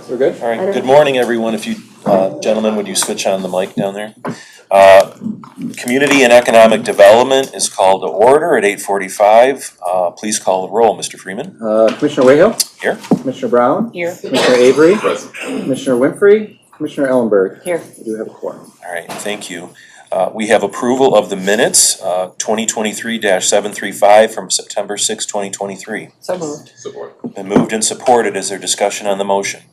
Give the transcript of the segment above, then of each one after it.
We're good? All right, good morning, everyone. If you, gentlemen, would you switch on the mic down there? Community and Economic Development is called to order at 8:45. Please call the roll, Mr. Freeman. Commissioner Wayhill? Here. Commissioner Brown? Here. Commissioner Avery? Present. Commissioner Winfrey? Commissioner Ellenberg? Here. We do have a quorum. All right, thank you. We have approval of the minutes, 2023-735 from September 6, 2023. So moved. Support. Been moved and supported. Is there discussion on the motion?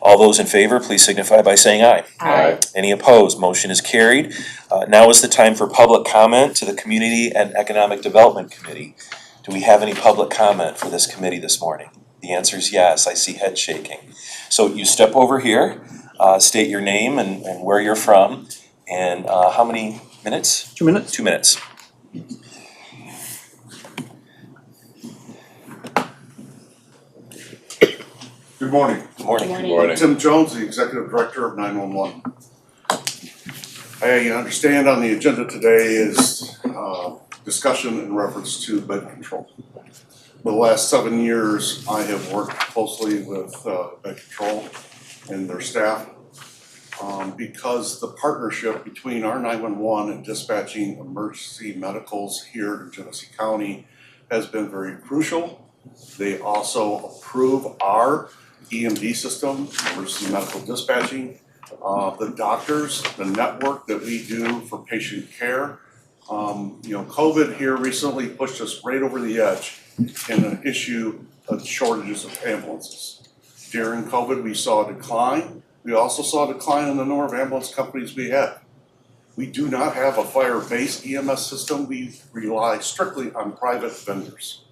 All those in favor, please signify by saying aye. Aye. Any opposed? Motion is carried. Now is the time for public comment to the Community and Economic Development Committee. Do we have any public comment for this committee this morning? The answer is yes. I see head shaking. So you step over here, state your name and where you're from, and how many minutes? 2 minutes. 2 minutes. Good morning. Good morning. Good Good morning. Tim Jones, the Executive Director of 911. I understand on the agenda today is discussion in reference to bed control. For the last 7 years, I have worked closely with bed control and their staff because the partnership between our 911 and dispatching emergency medicals here in Genesee County has been very crucial. They also approve our EMD system, emergency medical dispatching, the doctors, the network that we do for patient care. COVID here recently pushed us right over the edge in an issue of shortages of ambulances. During COVID, we saw a decline. We also saw a decline in the number of ambulance companies we had. We do not have a fire-based EMS system. We rely strictly on private vendors.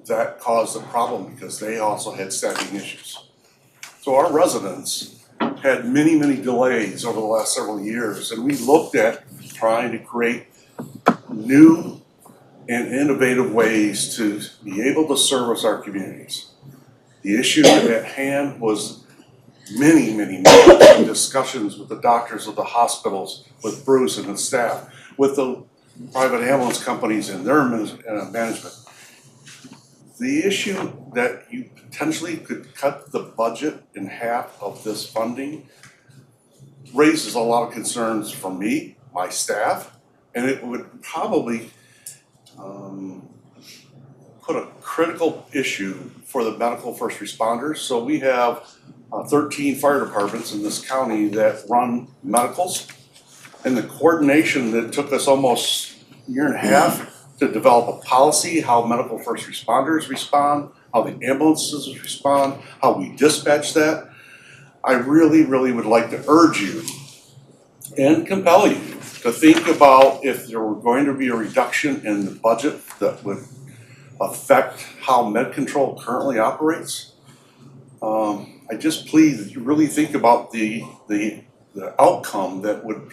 That caused a problem because they also had staffing issues. So our residents had many, many delays over the last several years, and we looked at trying to create new and innovative ways to be able to service our communities. The issue at hand was many discussions with the doctors of the hospitals, with Bruce and his staff, with the private ambulance companies and their management. The issue that you potentially could cut the budget in half of this funding raises a lot of concerns for me, my staff, and it would probably put a critical issue for the medical first responders. So we have 13 fire departments in this county that run medicals, and the coordination that took us almost a year and a half to develop a policy, how medical first responders respond, how the ambulances respond, how we dispatch that. I really would like to urge you and compel you to think about if there were going to be a reduction in the budget that would affect how med control currently operates. I just plead that you really think about the outcome that would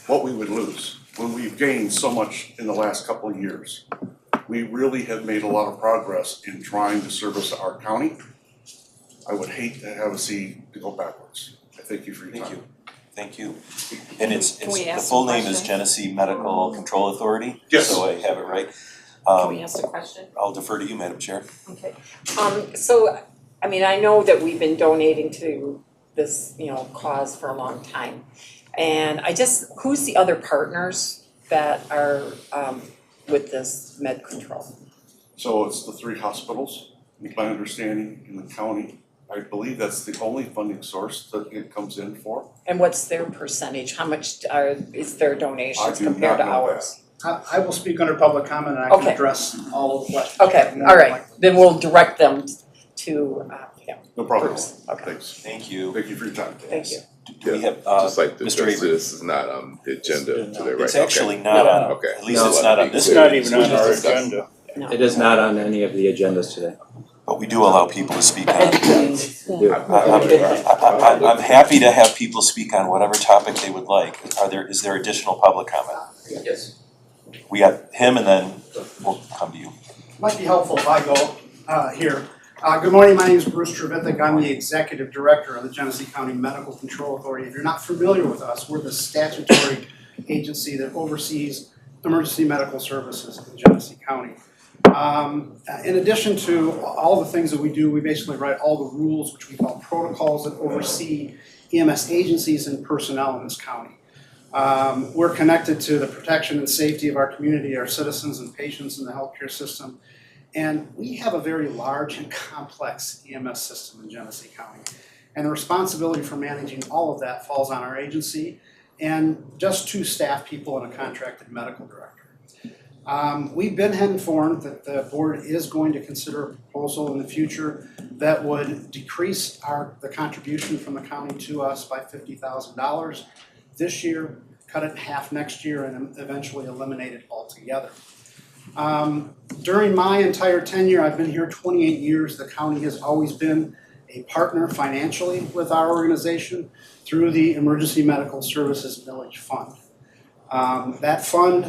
what we would lose when we've gained so much in the last couple of years. We really have made a lot of progress in trying to service our county. I would hate to have us see to go backwards. I thank you for your time. Thank you. And it's Can we the ask full some name is questions? Genesee Medical Control Authority? Yes. So I have it right. Can we ask a question? I'll defer to you, Madam Chair. Okay. So, I mean, I know that we've been donating to this, cause for a long time. And who's the other partners that are with this med control? So it's the 3 hospitals, with my understanding, in the county. I believe that's the only funding source that it comes in for. And what's their percentage? How much is their donations I do compared to not know ours? I will speak under public comment and I can Okay. address all of the questions. Okay, all right. Then we'll direct them to, No problem. Bruce. Okay. Thanks. Thank you. Thank you for your time. Thank you. Do we have, Just like the Mr. rest of Avery? this is not on the agenda today, right? It's Okay. actually not on, Okay. at least No. it's not on this. It's not even on agenda. our Discuss. agenda. No. It is not on any of the agendas today. But we do allow people to speak on it. We do. I'm happy to have people speak on whatever topic they would like. Is there additional public comment? Yes. We got him and then we'll come to you. Might be helpful if I go here. Good morning, my name is Bruce Trevithick. I'm the Executive Director of the Genesee County Medical Control Authority. If you're not familiar with us, we're the statutory agency that oversees emergency medical services in Genesee County. In addition to all the things that we do, we basically write all the rules, which we call protocols, that oversee EMS agencies and personnel in this county. We're connected to the protection and safety of our community, our citizens and patients in the healthcare system. And we have a very large and complex EMS system in Genesee County. And the responsibility for managing all of that falls on our agency and just 2 staff people and a contracted medical director. We've been informed that the board is going to consider a proposal in the future that would decrease the contribution from the county to us by $50,000 this year, cut it in half next year, and eventually eliminate it altogether. During my entire tenure, I've been here 28 years, the county has always been a partner financially with our organization through the Emergency Medical Services Millage Fund. That fund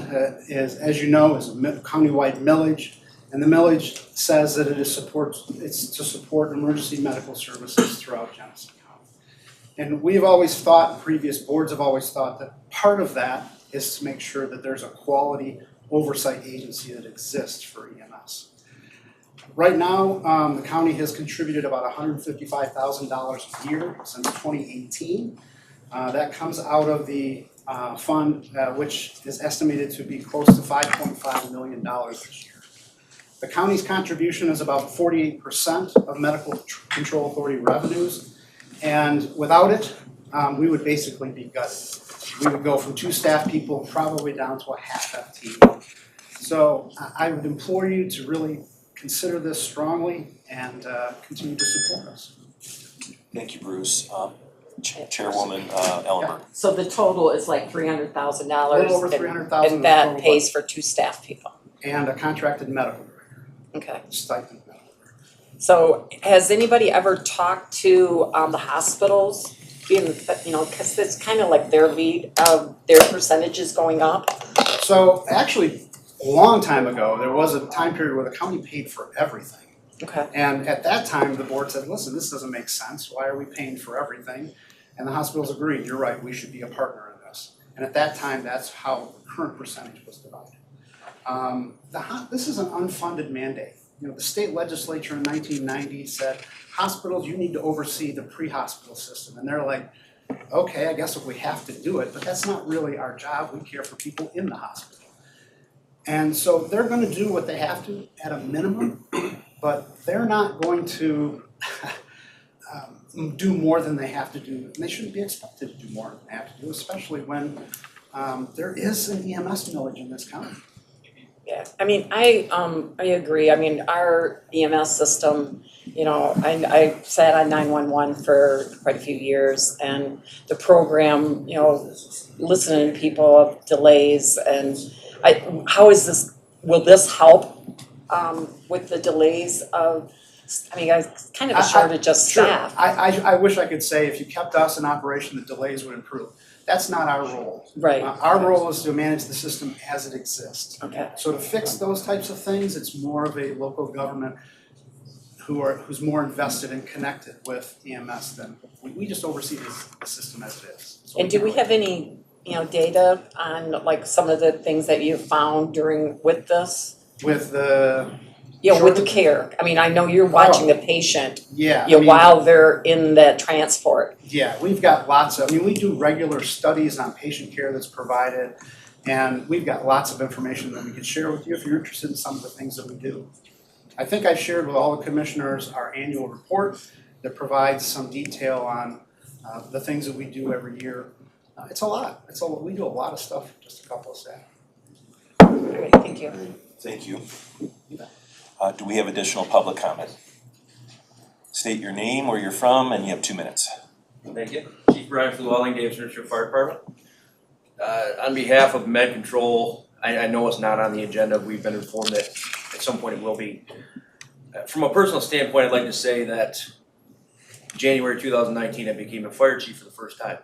is, as you know, is a countywide millage, and the millage says that it's to support emergency medical services throughout Genesee County. And we've always thought, previous boards have always thought, that part of that is to make sure that there's a quality oversight agency that exists for EMS. Right now, the county has contributed about $155,000 a year since 2018. That comes out of the fund, which is estimated to be close to $5.5 million this year. The county's contribution is about 48% of Medical Control Authority revenues, and without it, we would basically be gutted. We would go from 2 staff people probably down to a half FTE. So I would implore you to really consider this strongly and continue to support us. Thank you, Bruce. Chairwoman Ellenberg. So the total is like $300,000. A little over $300,000. And that pays for 2 staff people. And a contracted medical director. Okay. Stipend medical director. So has anybody ever talked to the hospitals, because it's kind of like their lead of their percentages going up? So actually, a long time ago, there was a time period where the county paid for everything. Okay. And at that time, the board said, listen, this doesn't make sense. Why are we paying for everything? And the hospitals agreed, you're right, we should be a partner in this. And at that time, that's how the current percentage was divided. This is an unfunded mandate. The state legislature in 1990 said, hospitals, you need to oversee the pre-hospital system. And they're like, okay, I guess if we have to do it, but that's not really our job. We care for people in the hospital. And so they're going to do what they have to at a minimum, but they're not going to do more than they have to do. And they shouldn't be expected to do more than they have to do, especially when there is an EMS millage in this county. Yeah, I mean, I agree. I mean, our EMS system, I sat on 911 for quite a few years, and the program, listening to people of delays, and will this help with the delays of, it's kind of a shortage of staff. Sure. I wish I could say if you kept us in operation, the delays would improve. That's not our role. Right. Our role is to manage the system as it exists. Okay. So to fix those types of things, it's more of a local government who's more invested and connected with EMS than we just oversee the system as it is. So And do we have any, data on like some of the things that you found with this? With the With the care. I mean, I know you're watching the patient, yeah, while they're in that transport. Yeah, we've got lots of, we do regular studies on patient care that's provided, and we've got lots of information that we can share with you if you're interested in some of the things that we do. I think I shared with all the commissioners our annual report that provides some detail on the things that we do every year. It's a lot. We do a lot of stuff for just a couple of staff. All right, thank you. Thank you. Do we have additional public comment? State your name, where you're from, and you have 2 minutes. Thank you. Chief Brian Flewelling, Davis Richard Fire Department. On behalf of Med Control, I know it's not on the agenda. We've been informed that at some point it will be. From a personal standpoint, I'd like to say that January 2019, I became a fire chief for the first time.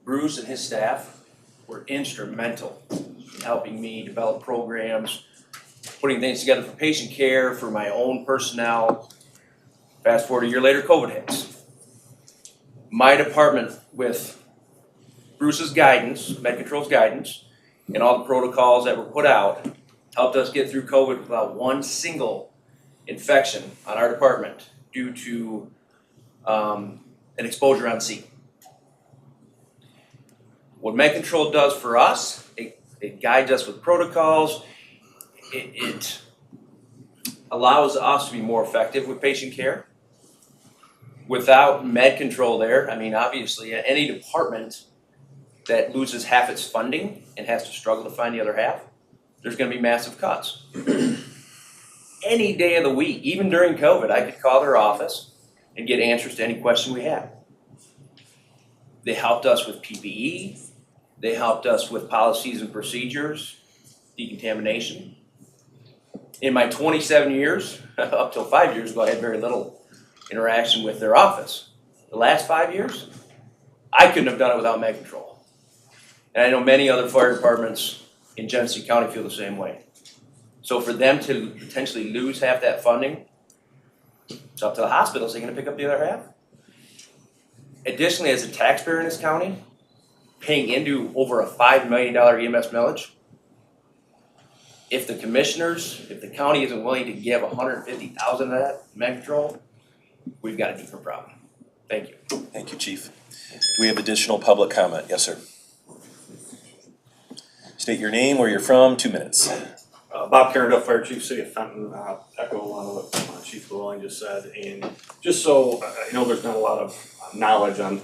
Bruce and his staff were instrumental in helping me develop programs, putting things together for patient care, for my own personnel. Fast forward a year later, COVID hits. My department, with Bruce's guidance, Med Control's guidance, and all the protocols that were put out, helped us get through COVID without one single infection on our department due to an exposure on sea. What Med Control does for us, it guides us with protocols, it allows us to be more effective with patient care. Without Med Control there, I mean, obviously, any department that loses half its funding and has to struggle to find the other half, there's gonna be massive cuts. Any day of the week, even during COVID, I could call their office and get answers to any question we had. They helped us with PPE, they helped us with policies and procedures, decontamination. In my 27 years, up till 5 years ago, I had very little interaction with their office. The last 5 years, I couldn't have done it without Med Control. And I know many other fire departments in Genesee County feel the same way. So for them to potentially lose half that funding, it's up to the hospitals. They're gonna pick up the other half. Additionally, as a taxpayer in this county, paying into over a $5 million EMS millage, if the county isn't willing to give $150,000 of that Med Control, we've got a deeper problem. Thank you. Thank you, Chief. Do we have additional public comment? Yes, sir. State your name, where you're from, 2 minutes. Bob Carendale, Fire Chief, City of Fenton, echo a lot of what Chief Llewellyn just said, and just so, I know there's not a lot of knowledge on,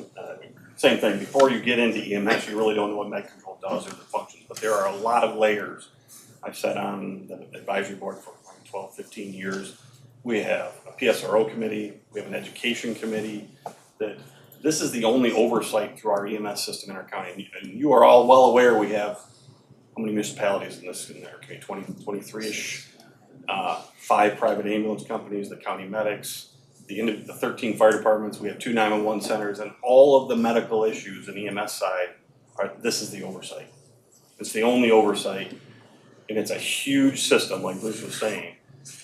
same thing, before you get into EMS, you really don't know what Med Control does or the functions, but there are a lot of layers. I've sat on the advisory board for 12, 15 years. We have a PSRO committee, we have an education committee, that this is the only oversight through our EMS system in our county, and you are all well aware we have how many municipalities in our community, 23-ish, 5 private ambulance companies, the county medics, the 13 fire departments, we have 2 911 centers, and all of the medical issues in EMS side this is the oversight. It's the only oversight, and it's a huge system, like Bruce was saying.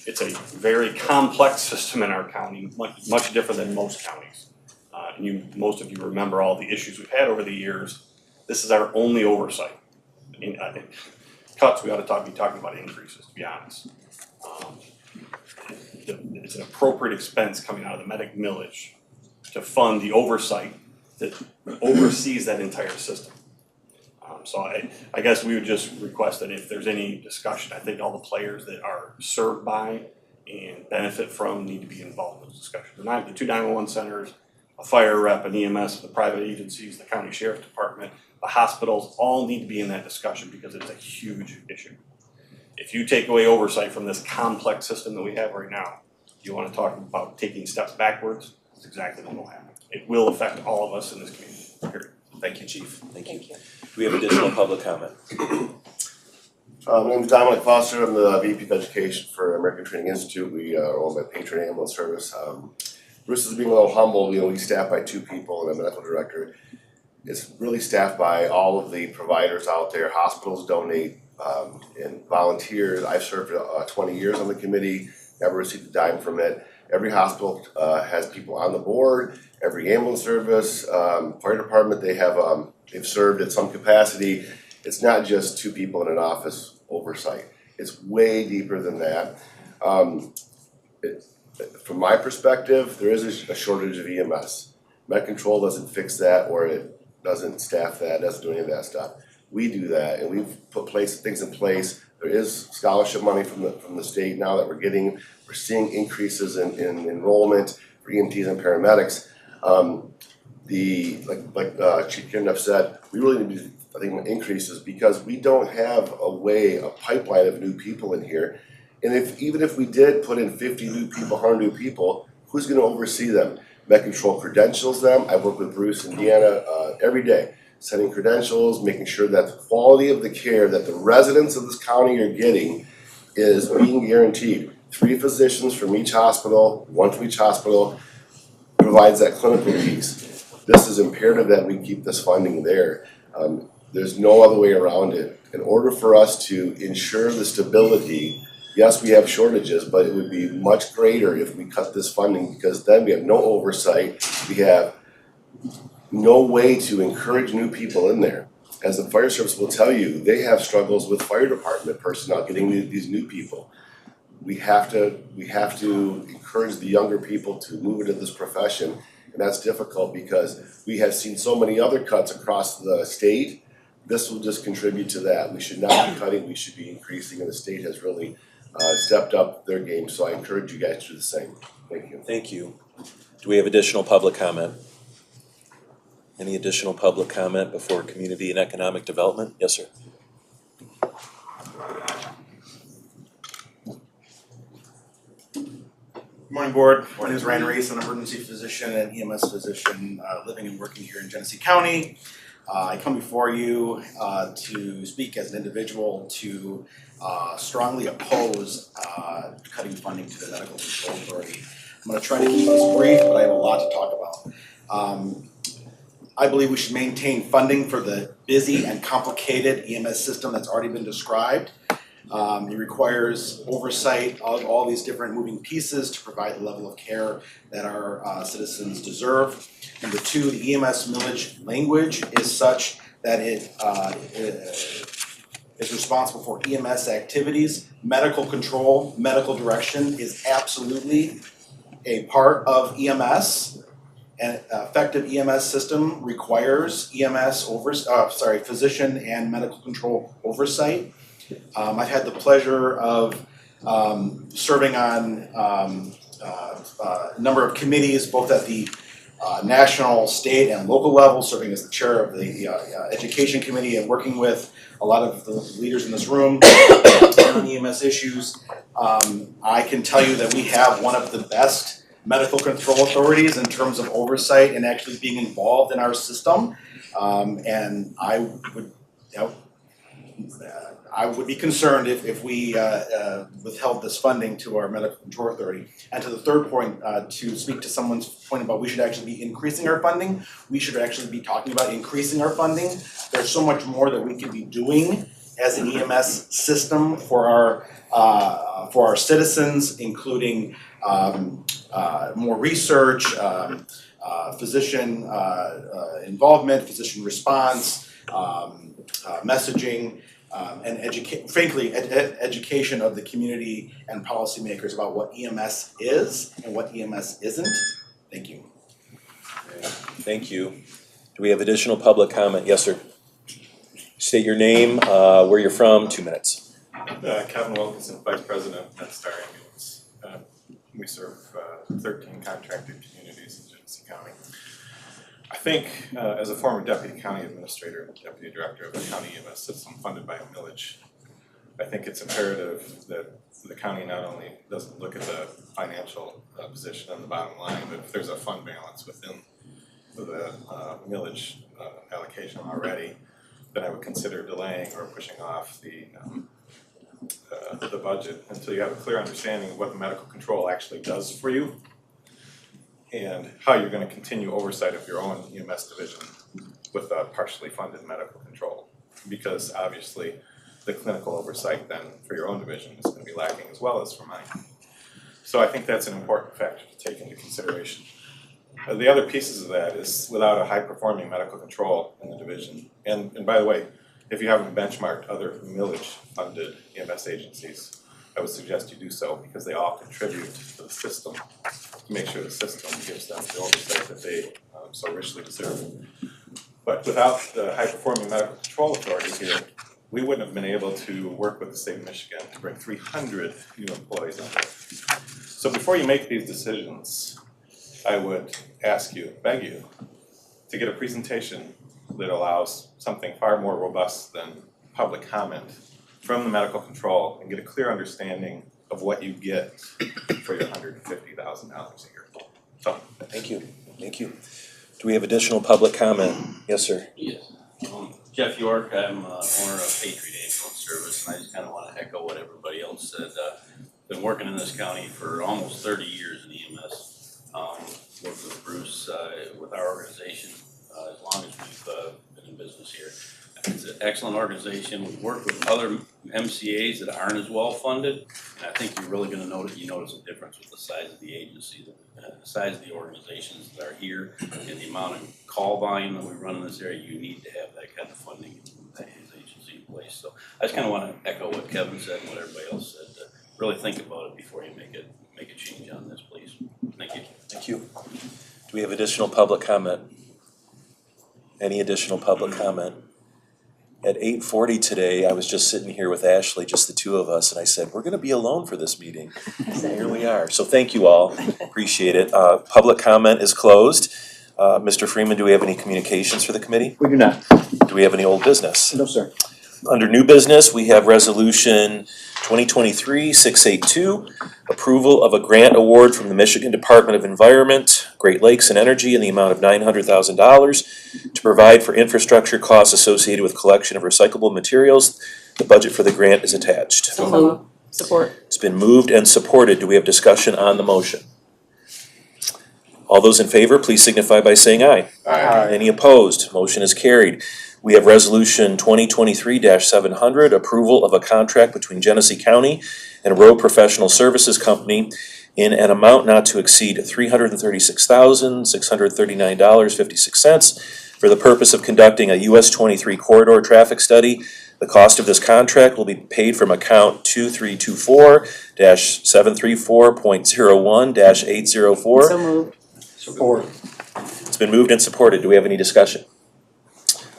It's a very complex system in our county, much different than most counties. And most of you remember all the issues we've had over the years. This is our only oversight. I think cuts, we ought to be talking about increases, to be honest. It's an appropriate expense coming out of the medic millage to fund the oversight that oversees that entire system. So I guess we would just request that if there's any discussion, I think all the players that are served by and benefit from need to be involved in those discussions. The 2 911 centers, a fire rep, an EMS, the private agencies, the county sheriff's department, the hospitals all need to be in that discussion because it's a huge issue. If you take away oversight from this complex system that we have right now, you want to talk about taking steps backwards, that's exactly what will happen. It will affect all of us in this community, period. Thank you, Chief. Thank you. Do we have additional public comment? My name is Dominic Foster. I'm the VP of Education for American Training Institute. We are owned by Patriot Ambulance Service. Bruce is being a little humble. We staff by 2 people and a medical director. It's really staffed by all of the providers out there. Hospitals donate and volunteers. I've served 20 years on the committee, never received a dime from it. Every hospital has people on the board. Every ambulance service, fire department, they've served at some capacity. It's not just 2 people in an office oversight. It's way deeper than that. From my perspective, there is a shortage of EMS. Med Control doesn't fix that, or it doesn't staff that, doesn't do any of that stuff. We do that, and we've put things in place. There is scholarship money from the state now that we're getting. We're seeing increases in enrollment for EMTs and paramedics. Like Chief Kirndef said, we really need increases because we don't have a pipeline of new people in here. And even if we did put in 50 new people, 100 new people, who's going to oversee them? Med Control credentials them. I work with Bruce and Deanna every day, sending credentials, making sure that the quality of the care that the residents of this county are getting is being guaranteed. 3 physicians from each hospital, 1 from each hospital, provides that clinical piece. This is imperative that we keep this funding there. There's no other way around it. In order for us to ensure the stability, yes, we have shortages, but it would be much greater if we cut this funding because then we have no oversight. We have no way to encourage new people in there. as the fire service will tell you, they have struggles with fire department personnel getting these new people. We have to encourage the younger people to move into this profession, and that's difficult because we have seen so many other cuts across the state. This will just contribute to that. We should not be cutting, we should be increasing, and the state has really stepped up their game, so I encourage you guys to do the same. Thank you. Thank you. Do we have additional public comment? Any additional public comment before community and economic development? Yes, sir. Good morning, board. My name is Ryan Reese. I'm an emergency physician and EMS physician living and working here in Genesee County. I come before you to speak as an individual to strongly oppose cutting funding to the Medical Control Authority. I'm going to try to keep this brief, but I have a lot to talk about. I believe we should maintain funding for the busy and complicated EMS system that's already been described. It requires oversight of all these different moving pieces to provide the level of care that our citizens deserve. Number two, the EMS millage language is such that it is responsible for EMS activities. Medical control, medical direction is absolutely a part of EMS. An effective EMS system requires physician and medical control oversight. I've had the pleasure of serving on a number of committees, both at the national, state, and local level, serving as the chair of the education committee and working with a lot of the leaders in this room on EMS issues. I can tell you that we have one of the best medical control authorities in terms of oversight and actually being involved in our system. And I would, I would be concerned if we withheld this funding to our Medical Control Authority. And to the third point, to speak to someone's point about we should actually be increasing our funding, we should actually be talking about increasing our funding. There's so much more that we could be doing as an EMS system for our citizens, including more research, physician involvement, physician response, messaging, and education of the community and policymakers about what EMS is and what EMS isn't. Thank you. Thank you. Do we have additional public comment? Yes, sir. State your name, where you're from, 2 minutes. Kevin Wilkinson, Vice President at Star Ambulance. We serve 13 contracted communities in Genesee County. I think as a former deputy county administrator and deputy director of the county EMS system funded by a millage, I think it's imperative that the county not only doesn't look at the financial position on the bottom line, but if there's a fund balance within the millage allocation already, then I would consider delaying or pushing off the budget until you have a clear understanding of what the medical control actually does for you and how you're going to continue oversight of your own EMS division with a partially funded medical control. Because obviously the clinical oversight then for your own division is going to be lacking as well as for mine. So I think that's an important factor to take into consideration. The other pieces of that is without a high-performing medical control in the division, and by the way, if you haven't benchmarked other millage-funded EMS agencies, I would suggest you do so because they all contribute to the system to make sure the system gives them the oversight that they so richly deserve. But without the high-performing medical control authority here, we wouldn't have been able to work with the state of Michigan to bring 300 new employees on board. So before you make these decisions, I would ask you, beg you, to get a presentation that allows something far more robust than public comment from the medical control and get a clear understanding of what you get for your $150,000 a year. So, Thank you. Thank you. Do we have additional public comment? Yes, sir. Yes. Jeff York, I'm owner of Patriot Ambulance Service, and I just kind of want to echo what everybody else said. Been working in this county for almost 30 years in EMS. Worked with Bruce with our organization as long as we've been in business here. It's excellent organization. We work with other MCAs that aren't as well funded. And I think you're really gonna notice a difference with the size of the agency, the size of the organizations that are here, and the amount of call volume that we run in this area. You need to have that kind of funding that his agency in place. So I just kinda wanna echo what Kevin said and what everybody else said, to really think about it before you make a change on this, please. Thank you. Thank you. Do we have additional public comment? Any additional public comment? At 8:40 today, I was just sitting here with Ashley, just the two of us, and I said, we're gonna be alone for this meeting. And here we are. So thank you all, appreciate it. Public comment is closed. Mr. Freeman, do we have any communications for the committee? We do not. Do we have any old business? No, sir. Under new business, we have resolution 2023-682, approval of a grant award from the Michigan Department of Environment, Great Lakes and Energy in the amount of $900,000 to provide for infrastructure costs associated with collection of recyclable materials. The budget for the grant is attached. So moved. Support. It's been moved and supported. Do we have discussion on the motion? All those in favor, please signify by saying aye. Aye. Any opposed? Motion is carried. We have resolution 2023-700, approval of a contract between Genesee County and Road Professional Services Company in an amount not to exceed $336,639.56 for the purpose of conducting a US 23 corridor traffic study. The cost of this contract will be paid from account 2324-734.01-804. So moved. Support. It's been moved and supported. Do we have any discussion?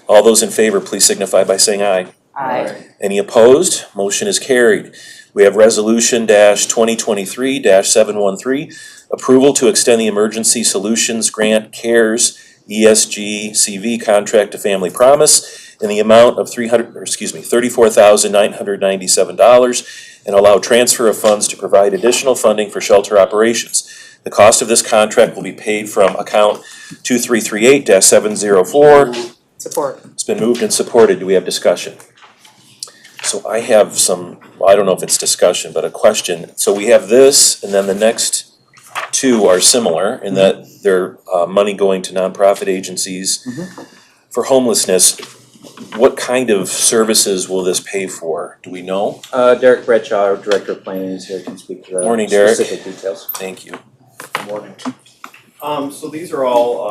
All those in favor, please signify by saying aye. Aye. Any opposed? Motion is carried. We have resolution 2023-713, approval to extend the Emergency Solutions Grant CARES ESG CV contract to Family Promise in the amount of $34,997 and allow transfer of funds to provide additional funding for shelter operations. The cost of this contract will be paid from account 2338-704. Support. It's been moved and supported. Do we have discussion? So I have some, well, I don't know if it's discussion, but a question. So we have this, and then the next two are similar in that they're money going to nonprofit agencies for homelessness. What kind of services will this pay for? Do we know? Derek Bradshaw, our Director of Planning, is here, can speak to the Morning, Derek. specific details. Thank you. Good morning. So these are all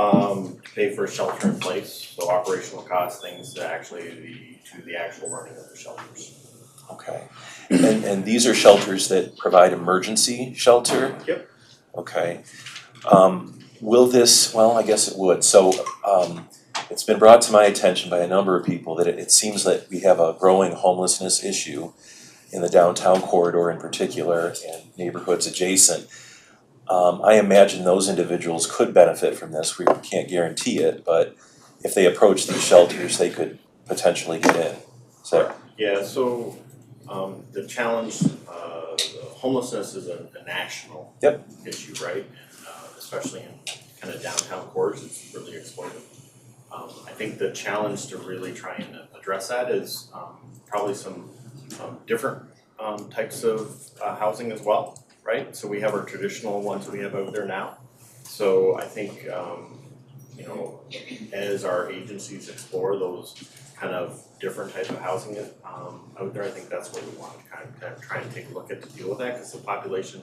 to pay for shelter in place, so operational costs, things to actually to the actual running of the shelters. Okay. And these are shelters that provide emergency shelter? Yep. Okay. Will this, well, I guess it would. So it's been brought to my attention by a number of people that it seems that we have a growing homelessness issue in the downtown corridor in particular and neighborhoods adjacent. I imagine those individuals could benefit from this. We can't guarantee it, but if they approach these shelters, they could potentially get in. So, Yeah, so the challenge, homelessness is a national issue, right? Especially in kind of downtown cores, it's really exploitive. I think the challenge to really try and address that is probably some different types of housing as well. Right, so we have our traditional ones that we have out there now. So I think, you know, as our agencies explore those kind of different type of housing out there, I think that's what we want to kind of try and take a look at to deal with that, because the population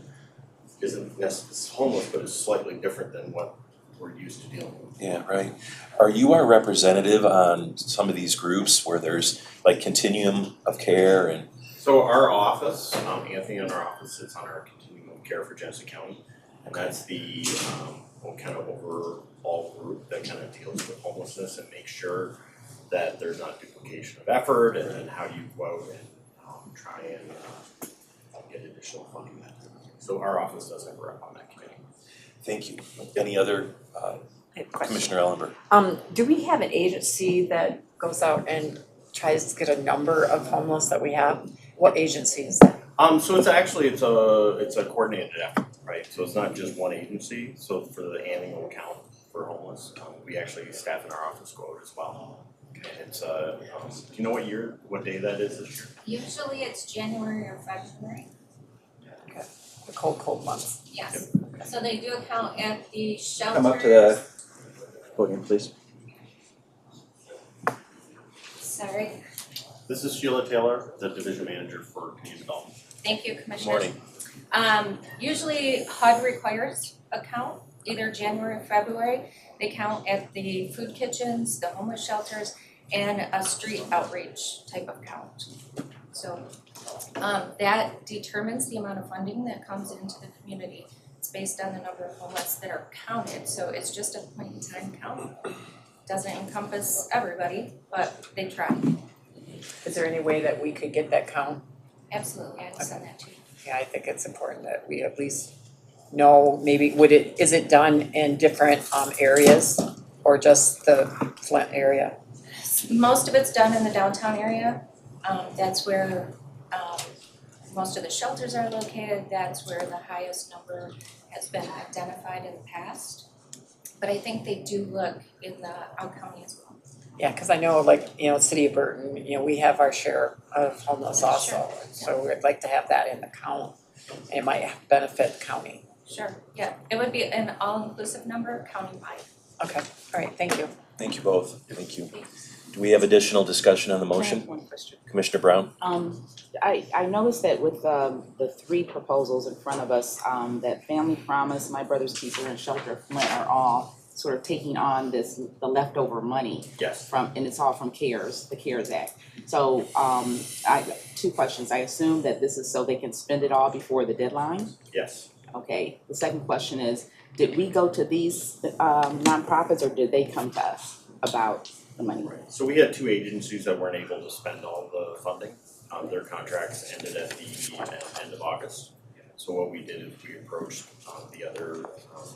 isn't necessarily homeless, but is slightly different than what we're used to dealing with. yeah, right. Are you our representative on some of these groups where there's like continuum of care and? So our office, Anthony in our office sits on our continuum of care for Genesee County. And that's the kind of overall group that kind of deals with homelessness and makes sure that there's not duplication of effort, and then how you go out and try and get additional funding. So our office does have a rep on that committee. Thank you. Any other, Commissioner Ellenberg? Do we have an agency that goes out and tries to get a number of homeless that we have? What agency is that? So it's actually, it's a coordinated effort, right? So it's not just one agency. So for the annual count for homeless, we actually staff in our office go out as well. And it's, do you know what day that is this year? Usually it's January or February, Okay, the cold months. yes. So they do count at the shelters. Come up to the podium, please. Sorry. This is Sheila Taylor, the Division Manager for Community Development. Thank you, Commissioners. Morning. Usually HUD requires a count, either January or February. They count at the food kitchens, the homeless shelters, and a street outreach type of count. So that determines the amount of funding that comes into the community. It's based on the number of homeless that are counted, so it's just a point in time count. Doesn't encompass everybody, but they try. Is there any way that we could get that count? Absolutely, I will send that to you. Yeah, I think it's important that we at least know, maybe, is it done in different areas or just the Flint area? Most of it's done in the downtown area. That's where most of the shelters are located. That's where the highest number has been identified in the past. But I think they do look in the out county as well. Yeah, cause I know City of Burton, we have our share of homeless also, so we'd like to have that in the count. And it might benefit the county. Sure, yeah, it would be an all-inclusive number countywide. Okay, all right, thank you. Thank you both. Thank you. Do we have additional discussion on the motion? One question. Commissioner Brown? I noticed that with the three proposals in front of us, that Family Promise, My Brother's Keeper, and Shelter Flint are all sort of taking on the leftover money Yes. and it's all from the CARES Act. So, two questions. I assume that this is so they can spend it all before the deadline? Yes. Okay. The second question is, did we go to these nonprofits or did they come to us about the money? Right. So we had two agencies that weren't able to spend all the funding. Their contracts ended at the end of August. So what we did is we approached the other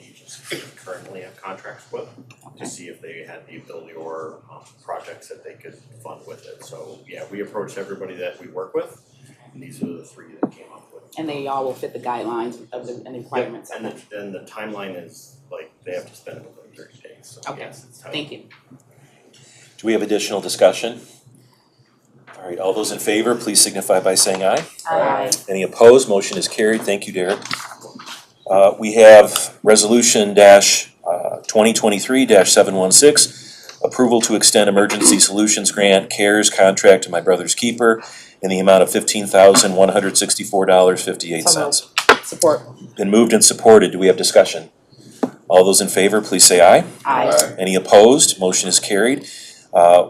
agencies that we currently have contracts with to see if they had the ability or projects that they could fund with it. So yeah, we approached everybody that we work with, and these are the three that came up with. And they all will fit the guidelines of and requirements. Yep. And the timeline is like they have to spend it within 30 days. So Okay. yes, it's Thank you. Do we have additional discussion? All right, all those in favor, please signify by saying aye. Aye. Any opposed? Motion is carried. Thank you, Derek. We have resolution 2023-716, approval to extend emergency solutions grant CARES contract to My Brother's Keeper in the amount of $15,164.58. Support. Been moved and supported. Do we have discussion? All those in favor, please say aye. Aye. Any opposed? Motion is carried.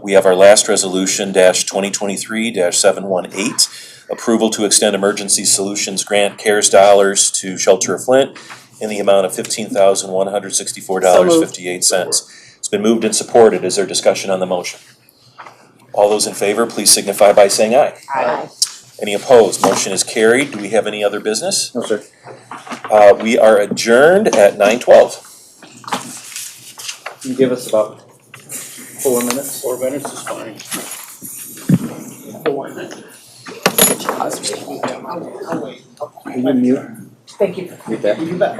We have our last resolution 2023-718, approval to extend emergency solutions grant CARES dollars to Shelter of Flint in the amount of $15,164.58. It's been moved and supported. Is there discussion on the motion? All those in favor, please signify by saying aye. Aye. Any opposed? Motion is carried. Do we have any other business? No, sir. We are adjourned at 9:12. Can you give us about 4 minutes? 4 minutes is fine. 4 minutes. Can you mute? Thank you. Mute that. You bet.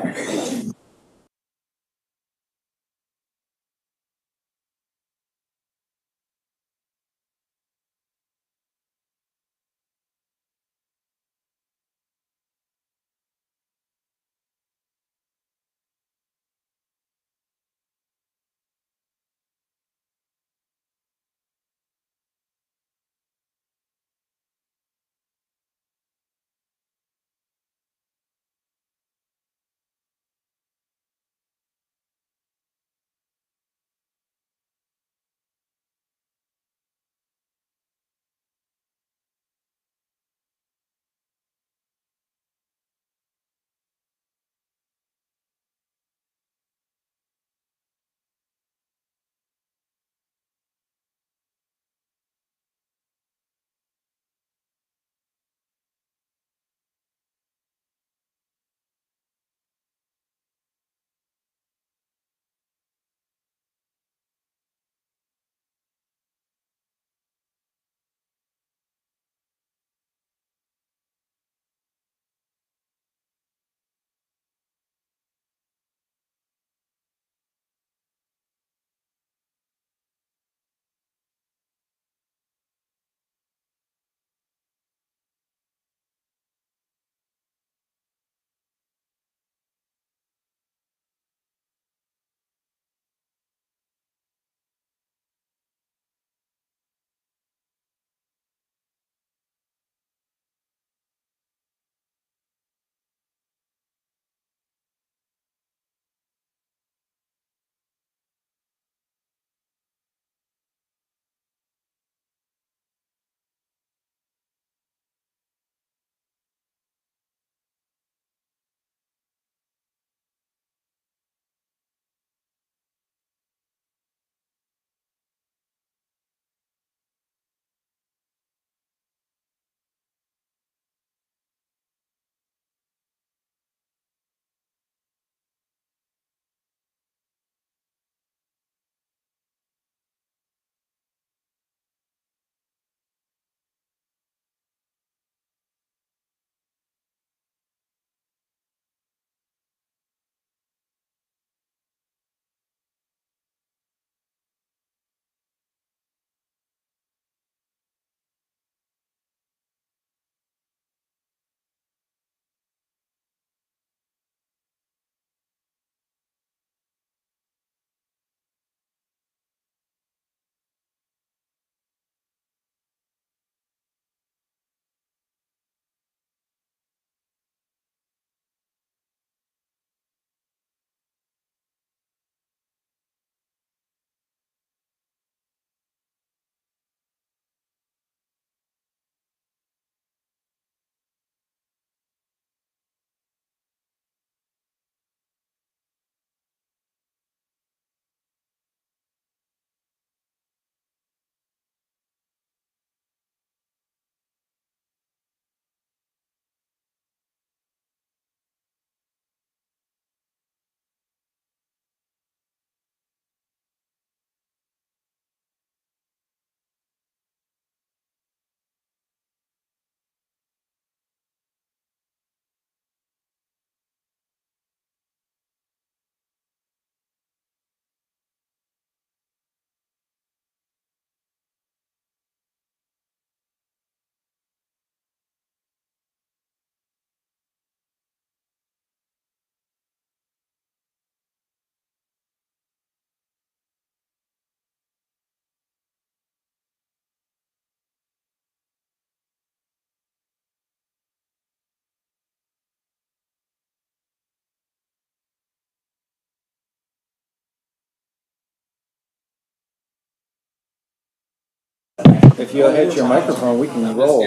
If you'll hit your microphone, we can roll.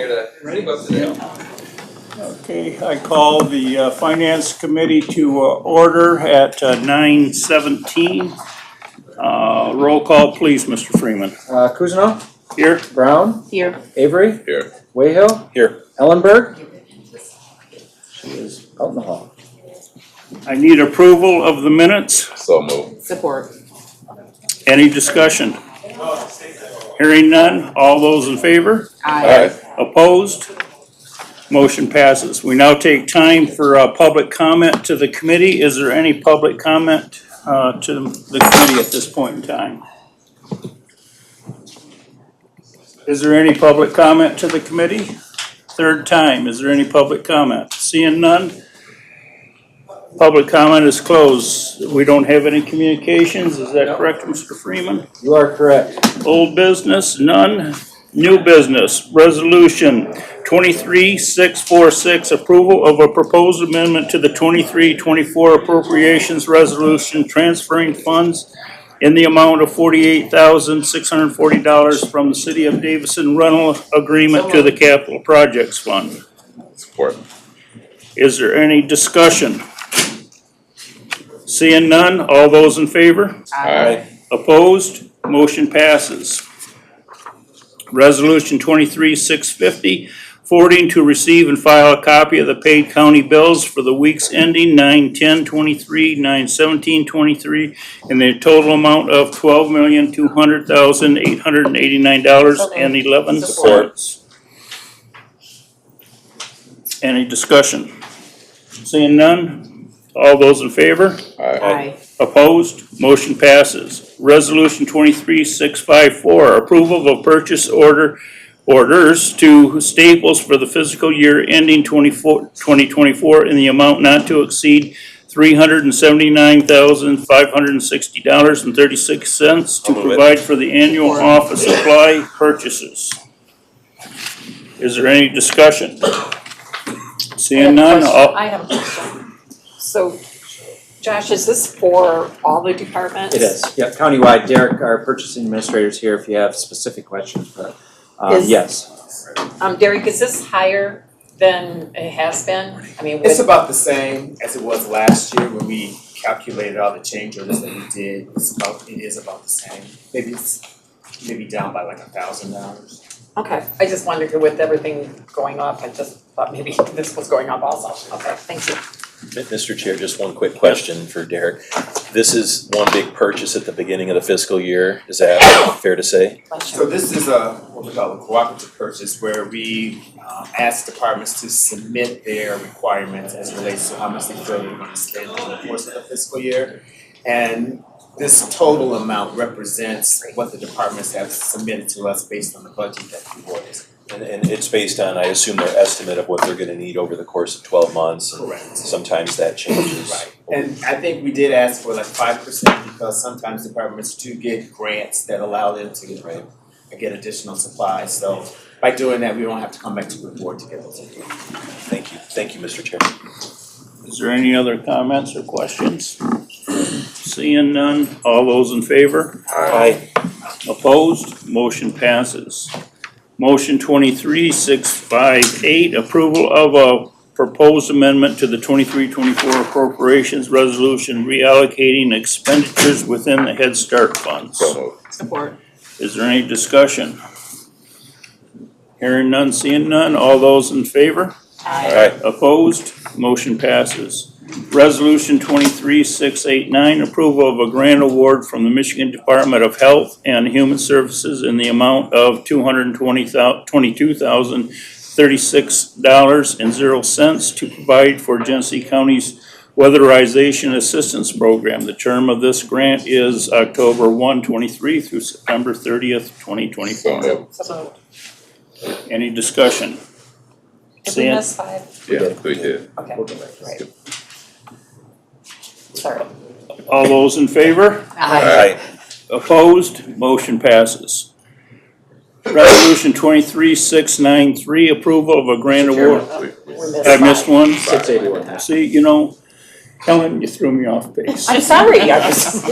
Okay, I call the Finance Committee to order at 9:17. Roll call, please, Mr. Freeman. Kuzno, Here. Brown, Here. Avery, Here. Wayhill. Here. Ellenberg. She is out in the hall. I need approval of the minutes. So moved. Support. Any discussion? Hearing none, all those in favor? Aye. Opposed? Motion passes. We now take time for public comment to the committee. Is there any public comment to the committee at this point in time? Is there any public comment to the committee? Third time, is there any public comment? Seeing none? Public comment is closed. We don't have any communications, is that correct, Mr. Freeman? You are correct. Old business, none. New business, resolution 23646, approval of a proposed amendment to the 23-24 appropriations resolution transferring funds in the amount of $48,640 from the City of Davison rental agreement to the Capital Projects Fund. Support. Is there any discussion? Seeing none, all those in favor? Aye. Opposed? Motion passes. Resolution 23650, forwarding to receive and file a copy of the paid county bills for the weeks ending 9/10/23, 9/17/23, in the total amount of $12,200,889.11. Any discussion? Seeing none? All those in favor? Aye. Opposed? Motion passes. Resolution 23654, approval of purchase orders to Staples for the fiscal year ending 2024 in the amount not to exceed $379,560.36 to provide for the annual office supply purchases. Is there any discussion? Seeing none, I have a question. So, Josh, is this for all the departments? It is, yeah, countywide. Derek, our purchasing administrator, is here if you have specific questions, but Is- yes. Derek, is this higher than it has been? I mean, It's with, about the same as it was last year when we calculated all the change orders that we did. It is about the same. Maybe down by like $1,000. okay, I just wondered with everything going up, I just thought maybe this was going up also. Okay, thank you. Mr. Chair, just one quick question for Derek. This is one big purchase at the beginning of the fiscal year, is that fair to say? So this is what we call a cooperative purchase where we ask departments to submit their requirements as it relates to how much they feel they're gonna spend over the course of the fiscal year. And this total amount represents what the departments have submitted to us based on the budget that we awarded. And it's based on, I assume, their estimate of what they're gonna need over the course of 12 months. And Correct. sometimes that changes. Right, and I think we did ask for like 5% because sometimes departments do get grants that allow them to get additional supplies. So by doing that, we don't have to come back to the board to get those. Thank you, Mr. Chair. is there any other comments or questions? Seeing none, all those in favor? Aye. Opposed? Motion passes. Motion 23658, approval of a proposed amendment to the 23-24 appropriations resolution reallocating expenditures within the Head Start funds. So moved. Support. Is there any discussion? Hearing none, seeing none, all those in favor? Aye. Opposed? Motion passes. Resolution 23689, approval of a grant award from the Michigan Department of Health and Human Services in the amount of $222,036.00 to provide for Genesee County's Weatherization Assistance Program. The term of this grant is October 1, 23 through September 30th, 2024. So, Any discussion? did we miss 5? Yeah, we did. Okay, right. Sorry. All those in favor? Aye. Opposed? Motion passes. Resolution 23693, approval of a grant award. I missed one? 681. See, Helen, you threw me off base. I'm sorry, I was.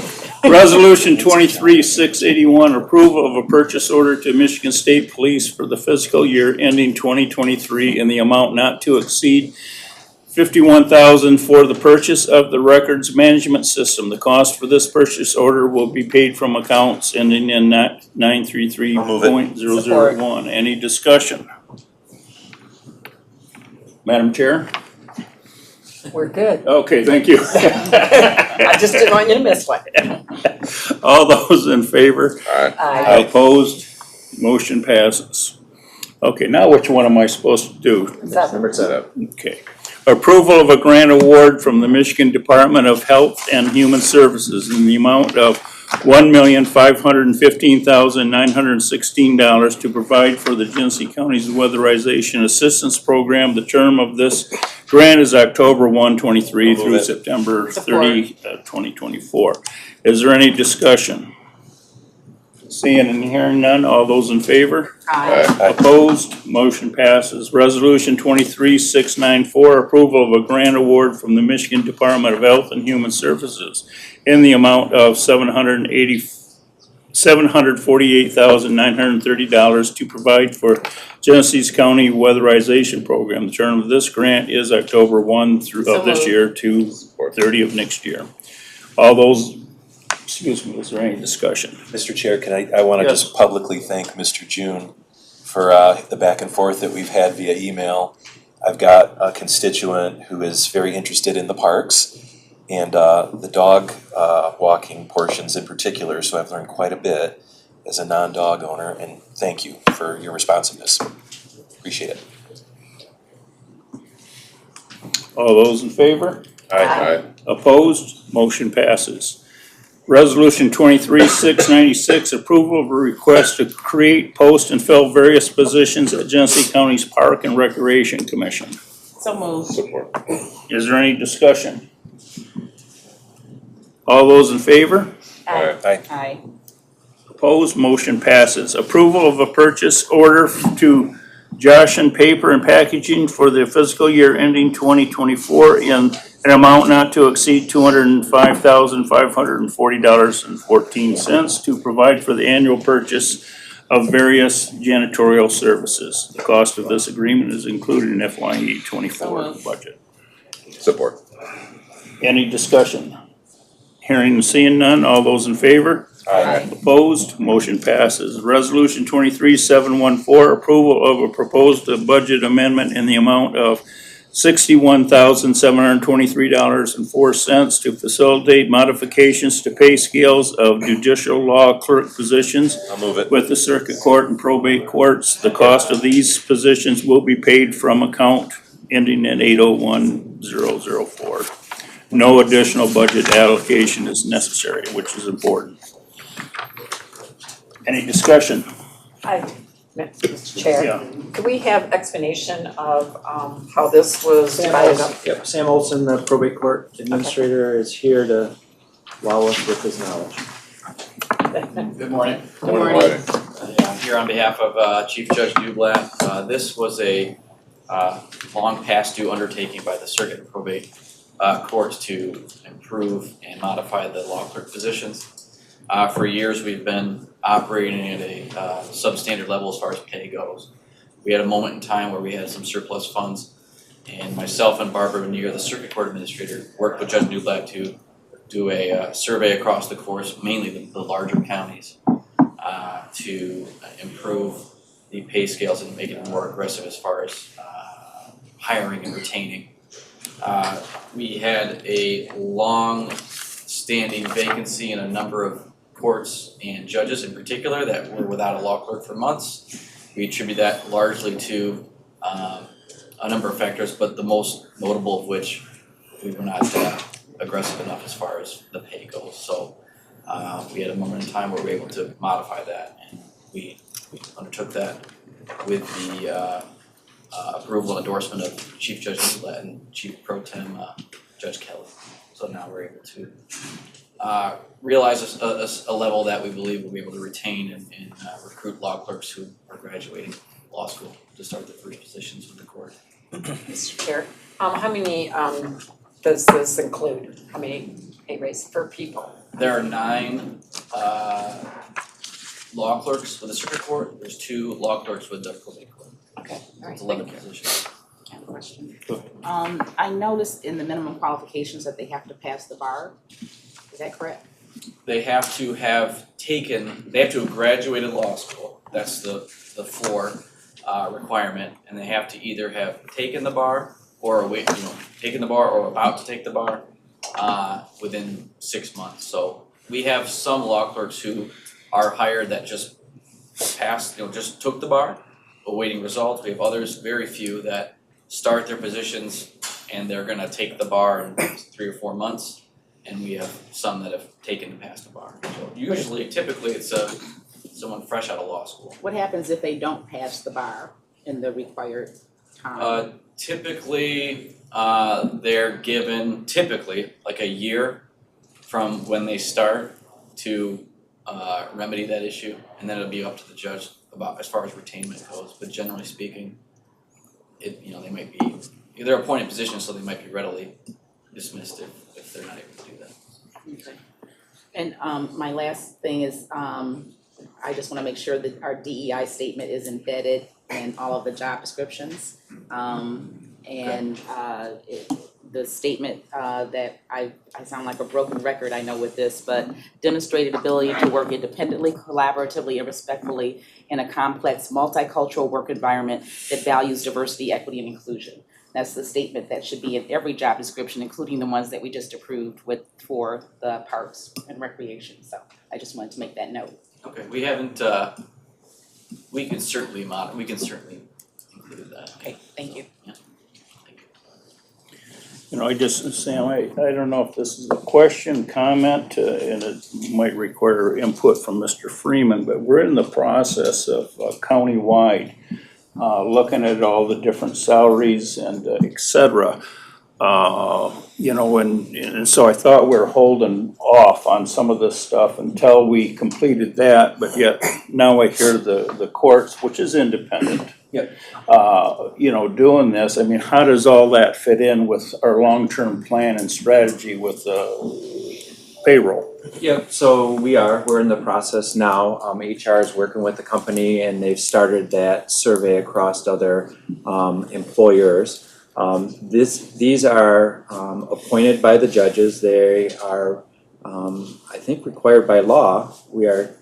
Resolution 23-681, approval of a purchase order to Michigan State Police for the fiscal year ending 2023 in the amount not to exceed $51,000 for the purchase of the records management system. The cost for this purchase order will be paid from accounts ending in 933.001. Any discussion? Madam Chair? We're good. Okay, thank you. I just didn't want you to miss one. All those in favor? Aye. Opposed? Motion passes. Okay, now which one am I supposed to do? Number 7. Okay. Approval of a grant award from the Michigan Department of Health and Human Services in the amount of $1,515,916 to provide for the Genesee County's Weatherization Assistance Program. The term of this grant is October 1, 23 through September 30, 2024. Is there any discussion? Seeing and hearing none, all those in favor? Aye. Opposed? Motion passes. Resolution 23-694, approval of a grant award from the Michigan Department of Health and Human Services in the amount of $748,930 to provide for Genesee's County Weatherization Program. The term of this grant is October 1 through of this year to 30 of next year. All those, excuse me, is there any discussion? Mr. Chair, I want to Yes. just publicly thank Mr. June for the back and forth that we've had via email. I've got a constituent who is very interested in the parks and the dog walking portions in particular, so I've learned quite a bit as a non-dog owner, and thank you for your responsiveness. Appreciate it. All those in favor? Aye. Opposed? Motion passes. Resolution 23-696, approval of a request to create, post, and fill various positions at Genesee County's Park and Recreation Commission. So moved. Support. Is there any discussion? All those in favor? Aye. Aye. Opposed? Motion passes. Approval of a purchase order to Josh and Paper and Packaging for the fiscal year ending 2024 in an amount not to exceed $205,540.14 to provide for the annual purchase of various janitorial services. The cost of this agreement is included in FY 24 budget. Support. Any discussion? Hearing and seeing none, all those in favor? Aye. Opposed? Motion passes. Resolution 23-714, approval of a proposed budget amendment in the amount of $61,723.04 to facilitate modifications to pay scales of judicial law clerk positions I'll move it. with the circuit court and probate courts. The cost of these positions will be paid from account ending in 801,004. No additional budget allocation is necessary, which is important. Any discussion? Mr. Chair, Yeah. could we have explanation of how this was divided up? Yep, Sam Olson, the probate court administrator, is here to wow us with his knowledge. Good morning. Good morning. I'm here on behalf of Chief Judge Dublat. This was a long past due undertaking by the circuit and probate courts to improve and modify the law clerk positions. For years, we've been operating at a substandard level as far as pay goes. We had a moment in time where we had some surplus funds, and myself and Barbara Veneer, the circuit court administrator, worked with Judge Newblatt to do a survey across the course, mainly the larger counties, to improve the pay scales and make it more aggressive as far as hiring and retaining. We had a long-standing vacancy in a number of courts and judges in particular that were without a law clerk for months. We attribute that largely to a number of factors, but the most notable of which we were not aggressive enough as far as the pay goes. So we had a moment in time where we were able to modify that, and we undertook that with the approval and endorsement of Chief Judge Newblatt and Chief Pro Tem Judge Kelly. So now we're able to realize a level that we believe we'll be able to retain and recruit law clerks who are graduating law school to start their first positions with the court. Mr. Chair, how many does this include? How many pay raises for people? there are 9 law clerks with the circuit court, there's 2 law clerks with the probate court. Okay, all right, It's 11 thank you. positions. I have a question. I noticed in the minimum qualifications that they have to pass the bar. Is that correct? They have to have graduated law school, that's the floor requirement, and they have to either have taken the bar or taken the bar or about to take the bar within 6 months. So we have some law clerks who are hired that just passed, just took the bar, awaiting results. We have others, very few, that start their positions and they're gonna take the bar in 3 or 4 months. And we have some that have taken and passed the bar. So typically it's someone fresh out of law school. What happens if they don't pass the bar in the required time? Typically, they're given like a year from when they start to remedy that issue, and then it'll be up to the judge about as far as retainment goes. But generally speaking, they might be they're appointed positions, so they might be readily dismissed if they're not able to do that. Okay. And my last thing is, I just wanna make sure that our DEI statement is embedded in all of the job descriptions. The statement that I sound like a broken record, I know with this, but demonstrated ability to work independently, collaboratively, and respectfully in a complex, multicultural work environment that values diversity, equity, and inclusion. That's the statement that should be in every job description, including the ones that we just approved for the parks and recreation. So I just wanted to make that note. Okay, we haven't, we can certainly include that. Okay, thank you. Yeah. Sam, I don't know if this is a question, comment, and it might require input from Mr. Freeman, but we're in the process of countywide looking at all the different salaries and et cetera. And so I thought we were holding off on some of this stuff until we completed that, but yet now I hear the courts, which is independent. Yep. Doing this. I mean, how does all that fit in with our long-term plan and strategy with payroll? Yep, so we're in the process now. HR is working with the company and they've started that survey across other employers. These are appointed by the judges. They are, I think, required by law. We are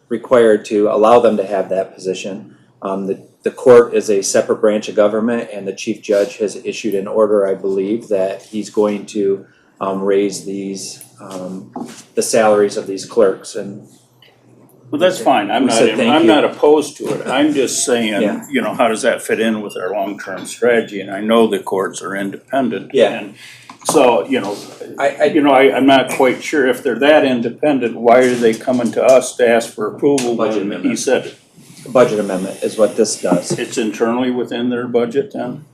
required to allow them to have that position. The court is a separate branch of government, and the chief judge has issued an order, I believe, that he's going to raise the salaries of these clerks. And well, that's fine. I'm not opposed to it. I'm just saying, Yeah. How does that fit in with our long-term strategy? And I know the courts are independent. Yeah. And so, I'm not quite sure if they're that independent, why are they coming to us to ask for approval when he said it? Budget amendment is what this does. It's internally within their budget then?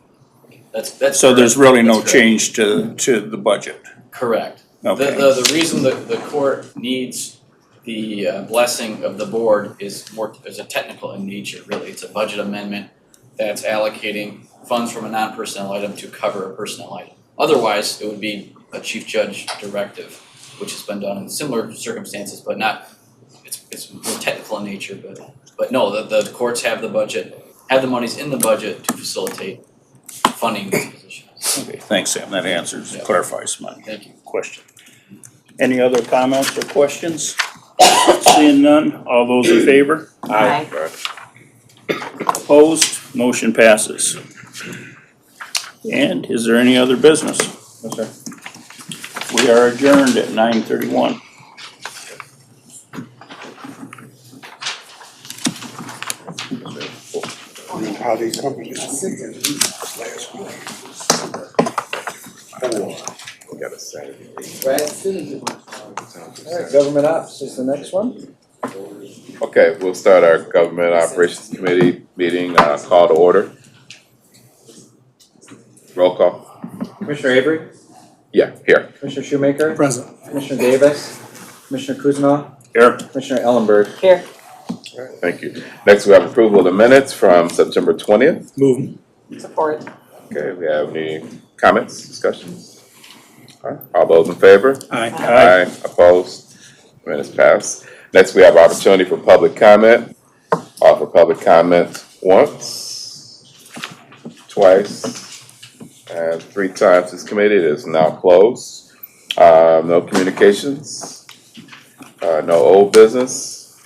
That's So there's correct. really no That's correct. change to the budget? Correct. Okay. The reason the court needs the blessing of the board is a technical in nature, really. It's a budget amendment that's allocating funds from a non-personnel item to cover a personnel item. Otherwise, it would be a chief judge directive, which has been done in similar circumstances, but not, it's more technical in nature, but no, the courts have the budget, have the monies in the budget to facilitate funding these positions. Okay, thanks, Sam. That answers, Yeah. clarifies my Thank you. question. Any other comments or questions? Seeing none, all those in favor? Aye. Opposed? Motion passes. And is there any other business? No, sir. We are adjourned at 9:31. How these companies. We got a Saturday. Alright, government ops is the next one. Okay, we'll start our Government Operations Committee meeting, call to order. Roll call. Commissioner Avery, Yeah, here. Commissioner Shoemaker, Present. Commissioner Davis, Commissioner Kuzma, Here. Commissioner Ellenberg. Here. Thank you. Next, we have approval of the minutes from September 20th. Move. Support. Okay, we have any comments, discussions? All right, all those in favor? Aye. Opposed? Minutes passed. Next, we have opportunity for public comment. Offer public comment once, twice, and 3 times. This committee is now closed. No communications, no old business.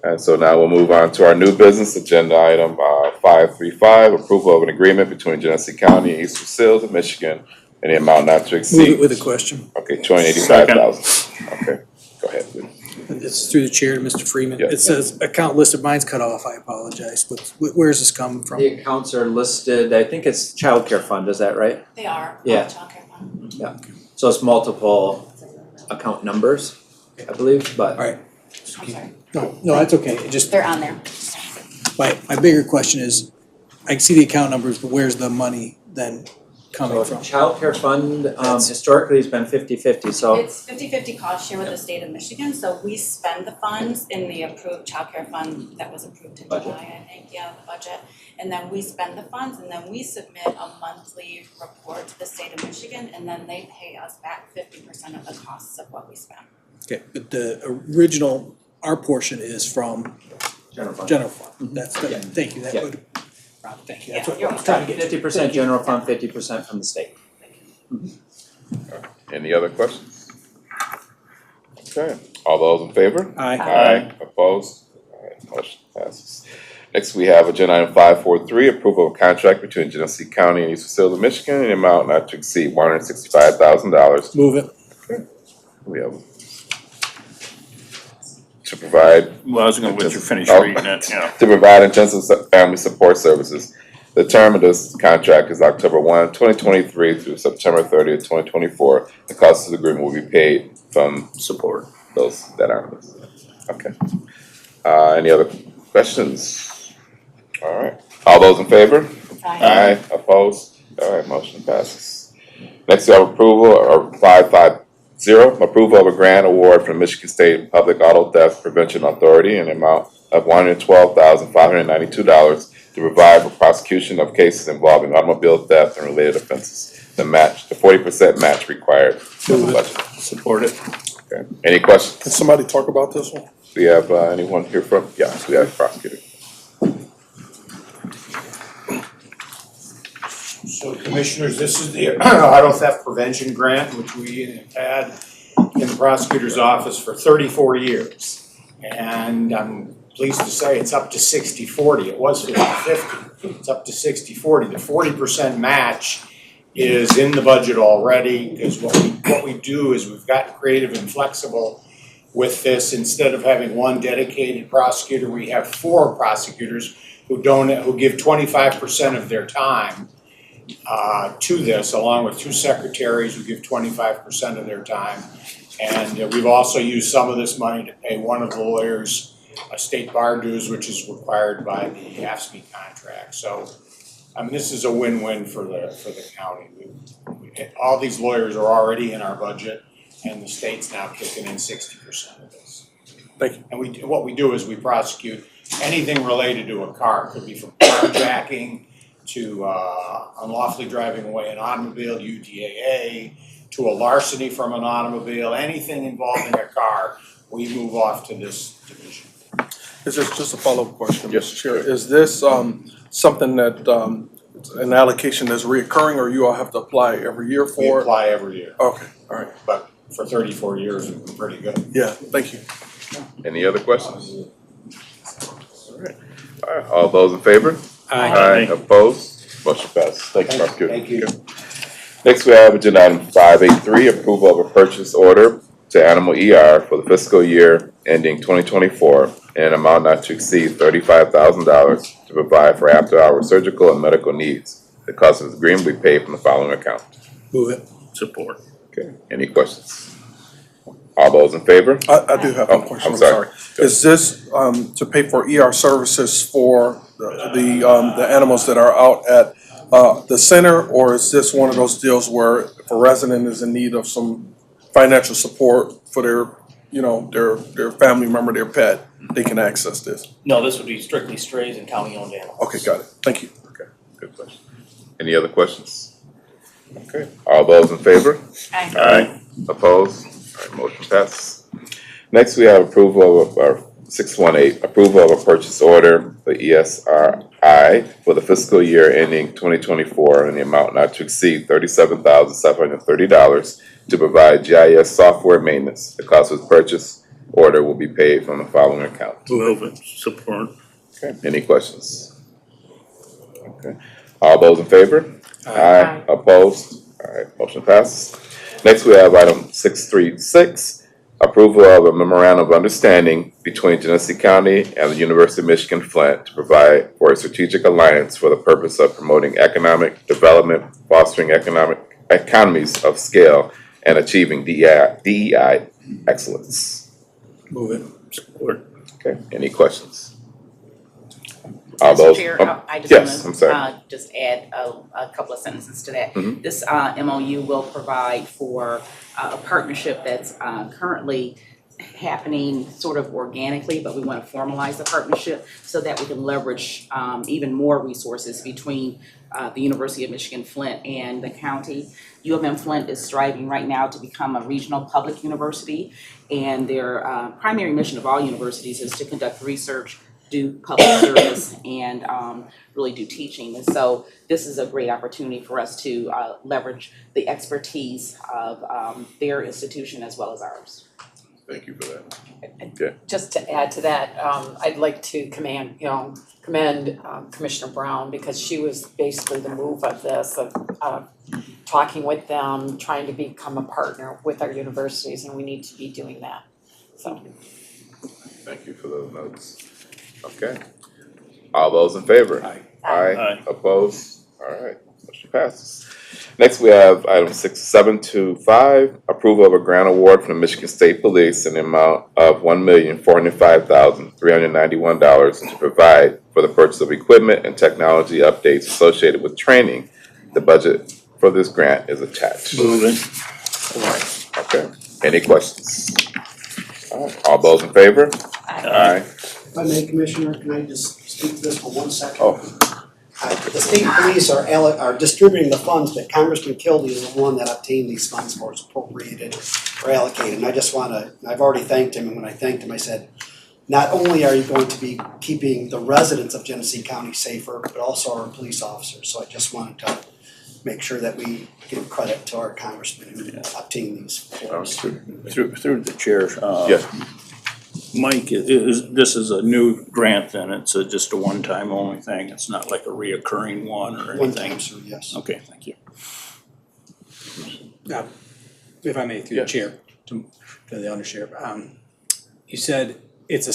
And so now we'll move on to our new business agenda item 535, approval of an agreement between Genesee County and East Sills of Michigan in the amount not to exceed. Move it with a question. Okay, $285,000. Okay, go ahead, please. It's through the chair to Mr. Freeman. Yeah. It says account listed, mine's cut off, I apologize, but where's this coming from? The accounts are listed, I think it's childcare fund, is that right? They are. Yeah. Childcare fund. Yeah, so it's multiple account numbers, I believe, but. All right. I'm sorry. No, that's okay. It just, They're on there. my bigger question is, I can see the account numbers, but where's the money then coming So from? childcare fund, historically has been 50-50, so. It's 50-50 cost share with the state of Michigan, so we spend the funds in the approved childcare fund that was approved in July, I think, yeah, the budget. And then we spend the funds and then we submit a monthly report to the state of Michigan and then they pay us back 50% of the costs of what we spend. Okay, but the original, our portion is from General fund. general fund. That's, Yeah. thank you, that Yeah. would, thank you, that's Yeah, what you're I was trying to get to. 50% general fund, 50% from the state. Any other questions? Okay, all those in favor? Aye. Aye, opposed? All right, motion passes. Next, we have agenda item 543, approval of contract between Genesee County and East Facility, Michigan in the amount not to exceed $165,000. Move it. We have to provide. Well, I was gonna let you finish Oh. reading it, yeah. To provide intensive family support services. The term of this contract is October 1, 2023 through September 30th, 2024. The cost of the agreement will be paid from Support. those that aren't listed. Okay. Any other questions? All right. All those in favor? Aye. Opposed? All right, motion passes. Next, we have approval, or 550, approval of a grant award from Michigan State Public Auto Theft Prevention Authority in the amount of $112,592 to provide for prosecution of cases involving automobile theft and related offenses. The 40% match required in the budget. Support it. Okay. Any questions? Can somebody talk about this one? Do we have anyone here from? Yes, we have a prosecutor. So Commissioners, this is the auto theft prevention grant, which we have had in the prosecutor's office for 34 years. And I'm pleased to say it's up to 60-40. It was 50-50. It's up to 60-40. The 40% match is in the budget already, because what we do is we've gotten creative and flexible with this. Instead of having one dedicated prosecutor, we have 4 prosecutors who give 25% of their time to this, along with 2 secretaries who give 25% of their time. And we've also used some of this money to pay one of the lawyers state bar dues, which is required by the AFSCME contract. So, I mean, this is a win-win for the county. All these lawyers are already in our budget, and the state's now kicking in 60% of this. Thank you. And what we do is we prosecute anything related to a car. It could be from carjacking to unlawfully driving away an automobile, UDAA, to a larceny from an automobile, anything involving a car, we move off to this division. Is this just a follow-up question, Mr. Chair? Is this something that an allocation that's reoccurring, or you all have to apply every year for it? We apply every year. Okay, all right. But for 34 years, we've been pretty good. Yeah, thank you. Any other questions? All right. All right, all those in favor? Aye. Opposed? Motion passes. Thank you, prosecutor. Thank you. Next, we have agenda item 583, approval of a purchase order to Animal ER for the fiscal year ending 2024 in an amount not to exceed $35,000 to provide for after-hour surgical and medical needs. The cost of the agreement will be paid from the following account. Move it. Support. Okay, any questions? All those in favor? I do have one question, I'm sorry. Is this to pay for ER services for the animals that are out at the center, or is this one of those deals where if a resident is in need of some financial support for their, you know, their family member, their pet, they can access this? No, this would be strictly strays and county-owned animals. Okay, got it. Thank you. Okay, good question. Any other questions? Okay, all those in favor? Aye. Aye. Opposed? All right, motion passes. Next, we have approval of our 618, approval of a purchase order for ESRI for the fiscal year ending 2024 in the amount not to exceed $37,730 to provide GIS software maintenance. The cost of the purchase order will be paid from the following account. Move it. Support. Okay, any questions? Okay, all those in favor? Aye. Opposed? All right, motion passes. Next, we have item 636, approval of a memorandum of understanding between Genesee County and the University of Michigan Flint to provide for a strategic alliance for the purpose of promoting economic development, fostering economies of scale, and achieving DEI excellence. Move it. Support. Okay, any questions? All those, Chair, I just yes, I'm sorry. wanna, just add a couple of sentences to that. Mhm. This, MOU will provide for a partnership that's, currently happening sort of organically, but we wanna formalize the partnership so that we can leverage, even more resources between, the University of Michigan Flint and the county. U of M Flint is striving right now to become a regional public university, and their, primary mission of all universities is to conduct research, do public service, and really do teaching. And so this is a great opportunity for us to leverage the expertise of their institution as well as ours. Thank you for that. Okay. Just to add to that, I'd like to commend Commissioner Brown, because she was basically the move of this, of talking with them, trying to become a partner with our universities, and we need to be doing that, so. Thank you for those notes. Okay. All those in favor? Aye. Aye. Opposed? All right, motion passes. Next, we have item 6725, approval of a grant award from the Michigan State Police in the amount of $1,405,391 to provide for the purchase of equipment and technology updates associated with training. The budget for this grant is attached. Move it. Okay, any questions? All right, all those in favor? Aye. If I may, Commissioner, can I just speak to this for 1 second? Oh. The state police are distributing the funds, but Congressman Kildee is the one that obtained these funds for us appropriated or allocated. And I just wanna, I've already thanked him, and when I thanked him, I said, not only are you going to be keeping the residents of Genesee County safer, but also our police officers. So I just wanted to make sure that we give credit to our congressman who obtained these for us. Through the chair, Yes. Mike, this is a new grant then, it's just a one-time only thing, it's not like a reoccurring one or anything? One time, sir, yes. Okay, thank you. If I may, through the chair, to the undersheriff, you said it's a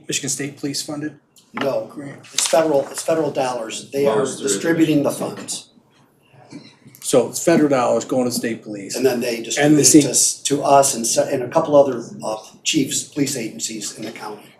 Michigan State Police funded? No, it's federal dollars. They are distributing the funds. So it's federal dollars going to the state police. And then they distribute it to us and a couple other chiefs, police agencies in the county.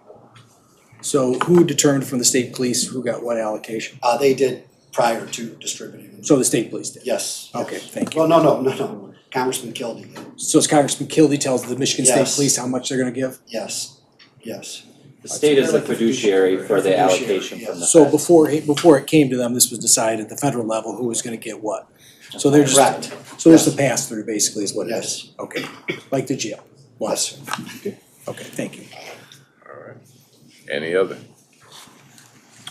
So who determined from the state police who got what allocation? They did prior to distributing them. So the state police did? Yes. Okay, thank you. Well, no. Congressman Kildee did. So it's Congressman Kildee tells the Michigan State Yes. Police how much they're gonna give? Yes. The state is a fiduciary for the allocation from the So feds. before it came to them, this was decided at the federal level who was gonna get what? So they're just, Correct. so there's the pass through basically is what it is? Yes. Okay, like the jail. Yes. Okay, thank you. All right. Any other?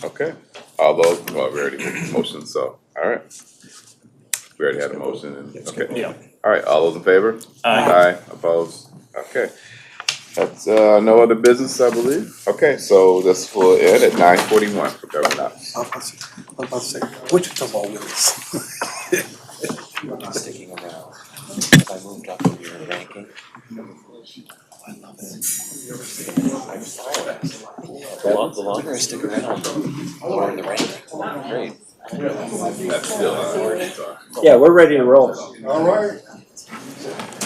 Okay. All those, well, we already made the motion, so, all right. We already had a motion and, okay. Yeah. All right, all those in favor? Aye. Opposed? Okay. That's, no other business, I believe. Okay, so this will end at 9:41 for government ops. I'm about to say, which of all wheels? You're not sticking around. Have I moved up in your ranking? I love it. I'm sorry. The longer I stick around, the lower in the ranking. Great. That's still, Yeah, we're ready to roll. All right.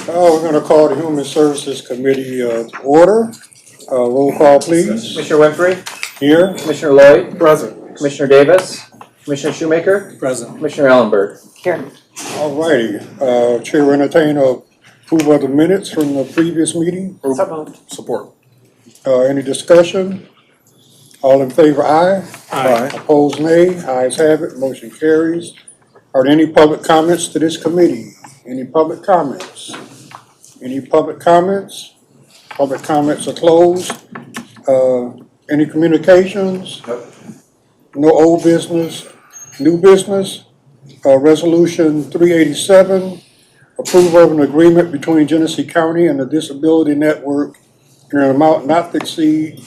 We're gonna call the Human Services Committee to order. Roll call, please. Commissioner Winfrey, Here. Commissioner Lloyd, Present. Commissioner Davis, Commissioner Shoemaker, Present. Commissioner Ellenberg. Here. All righty. Chair will entertain approval of the minutes from the previous meeting. So moved. Support. Any discussion? All in favor, aye. Aye. Opposed, nay. Ayes have it. Motion carries. Are there any public comments to this committee? Any public comments? Any public comments? Public comments are closed. Any communications? No old business, new business. Resolution 387, approval of an agreement between Genesee County and the Disability Network in an amount not to exceed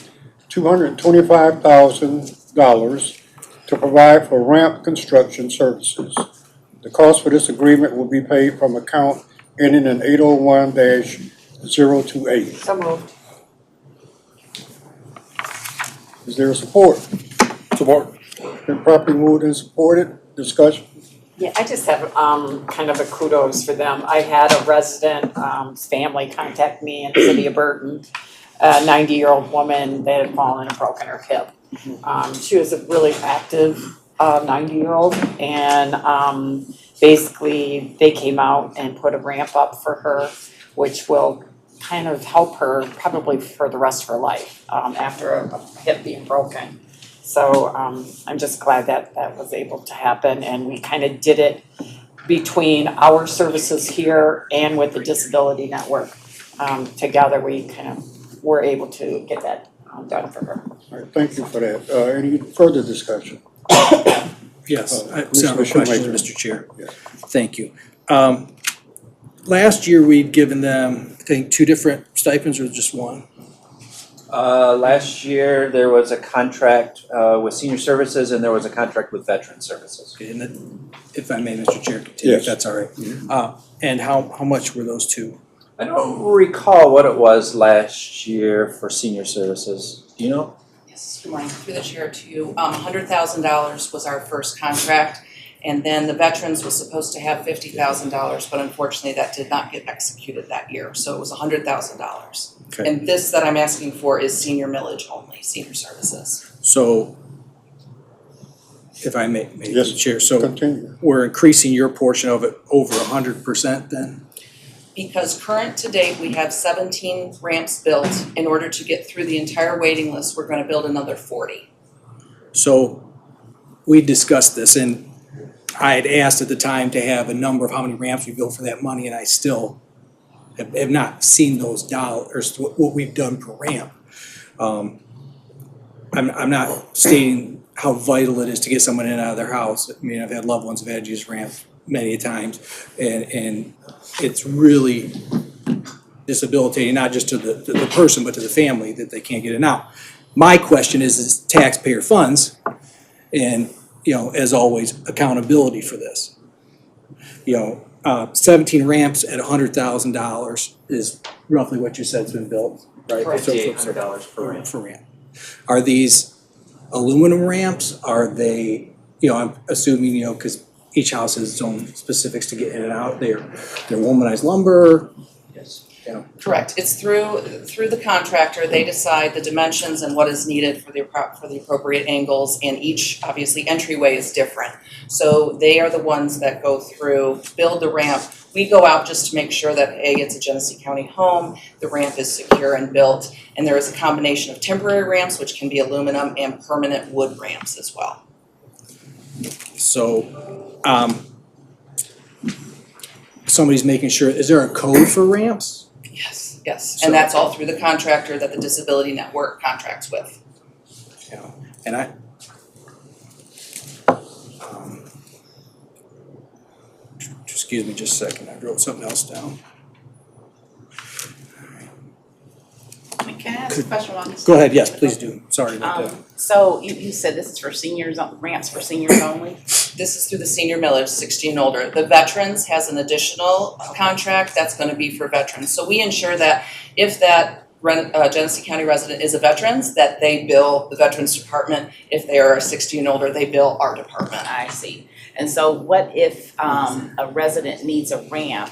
$225,000 to provide for ramp construction services. The cost for this agreement will be paid from account ending in 801-028. So moved. Is there support? Support. Been properly moved and supported. Discussion. Yeah, I just have kind of a kudos for them. I had a resident family contact me in the city of Burton, a 90-year-old woman that had fallen and broken her hip. She was a really active 90-year-old, and basically they came out and put a ramp up for her, which will kind of help her probably for the rest of her life after a hip being broken. So I'm just glad that that was able to happen, and we kind of did it between our services here and with the Disability Network. Together, we kind of were able to get that done for her. All right, thank you for that. Any further discussion? Yes, I have Commissioner several questions, Shoemaker. Mr. Chair. Yeah. Thank you. Last year, we'd given them, I think, 2 different stipends or just one? Last year, there was a contract with senior services and there was a contract with veteran services. Okay, and then, if I may, Mr. Chair, continue, if Yes. that's all right. And how much were those 2? I don't recall what it was last year for senior services. Do you know? Yes, good morning, through the chair to you. $100,000 was our first contract, and then the veterans was supposed to have $50,000, but unfortunately that did not get executed that year, so it was $100,000. Okay. And this that I'm asking for is senior millage only, senior services. So, if I may, Yes, Mr. Chair, so continue. we're increasing your portion of it over 100% then? Because current to date, we have 17 ramps built. In order to get through the entire waiting list, we're gonna build another 40. So, we discussed this, and I had asked at the time to have a number of how many ramps we built for that money, and I still have not seen those dollars, what we've done per ramp. I'm not stating how vital it is to get someone in and out of their house. I mean, I've had loved ones who've had to use ramps many times, and it's really disabilitating, not just to the person, but to the family that they can't get in and out. My question is taxpayer funds, and, you know, as always, accountability for this. 17 ramps at $100,000 is roughly what you said's been built, right? $5,800 per ramp. For ramp. Are these aluminum ramps? Are they, I'm assuming, because each house has its own specifics to get in and out. They're womanized lumber. Yes. Correct. It's through the contractor. They decide the dimensions and what is needed for the appropriate angles, and each, obviously, entryway is different. So they are the ones that go through, build the ramp. We go out just to make sure that A, it's a Genesee County home, the ramp is secure and built, and there is a combination of temporary ramps, which can be aluminum, and permanent wood ramps as well. So, somebody's making sure, is there a code for ramps? Yes, and that's all through the contractor that the Disability Network contracts with. And excuse me just a second, I wrote something else down. Can I ask a question on this? Go ahead, yes, please do, sorry about that. So you said this is for seniors, ramps for seniors only? This is through the senior millage, 60 and older. The veterans has an additional contract that's gonna be for veterans. So we ensure that if that Genesee County resident is a veterans, that they bill the Veterans Department. If they are 60 and older, they bill our department. I see. And so what if a resident needs a ramp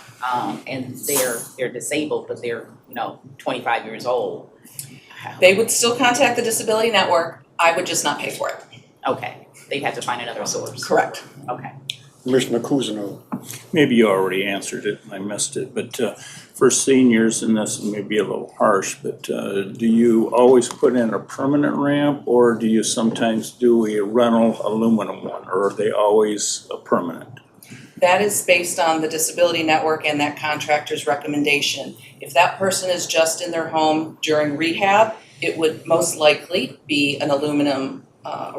and they're disabled, but they're 25 years old? They would still contact the Disability Network. I would just not pay for it. Okay, they'd have to find another source. Correct. Okay. Commissioner Kuzno. Maybe you already answered it and I missed it, but for seniors, and this may be a little harsh, but do you always put in a permanent ramp, or do you sometimes do a rental aluminum one, or are they always a permanent? That is based on the Disability Network and that contractor's recommendation. If that person is just in their home during rehab, it would most likely be an aluminum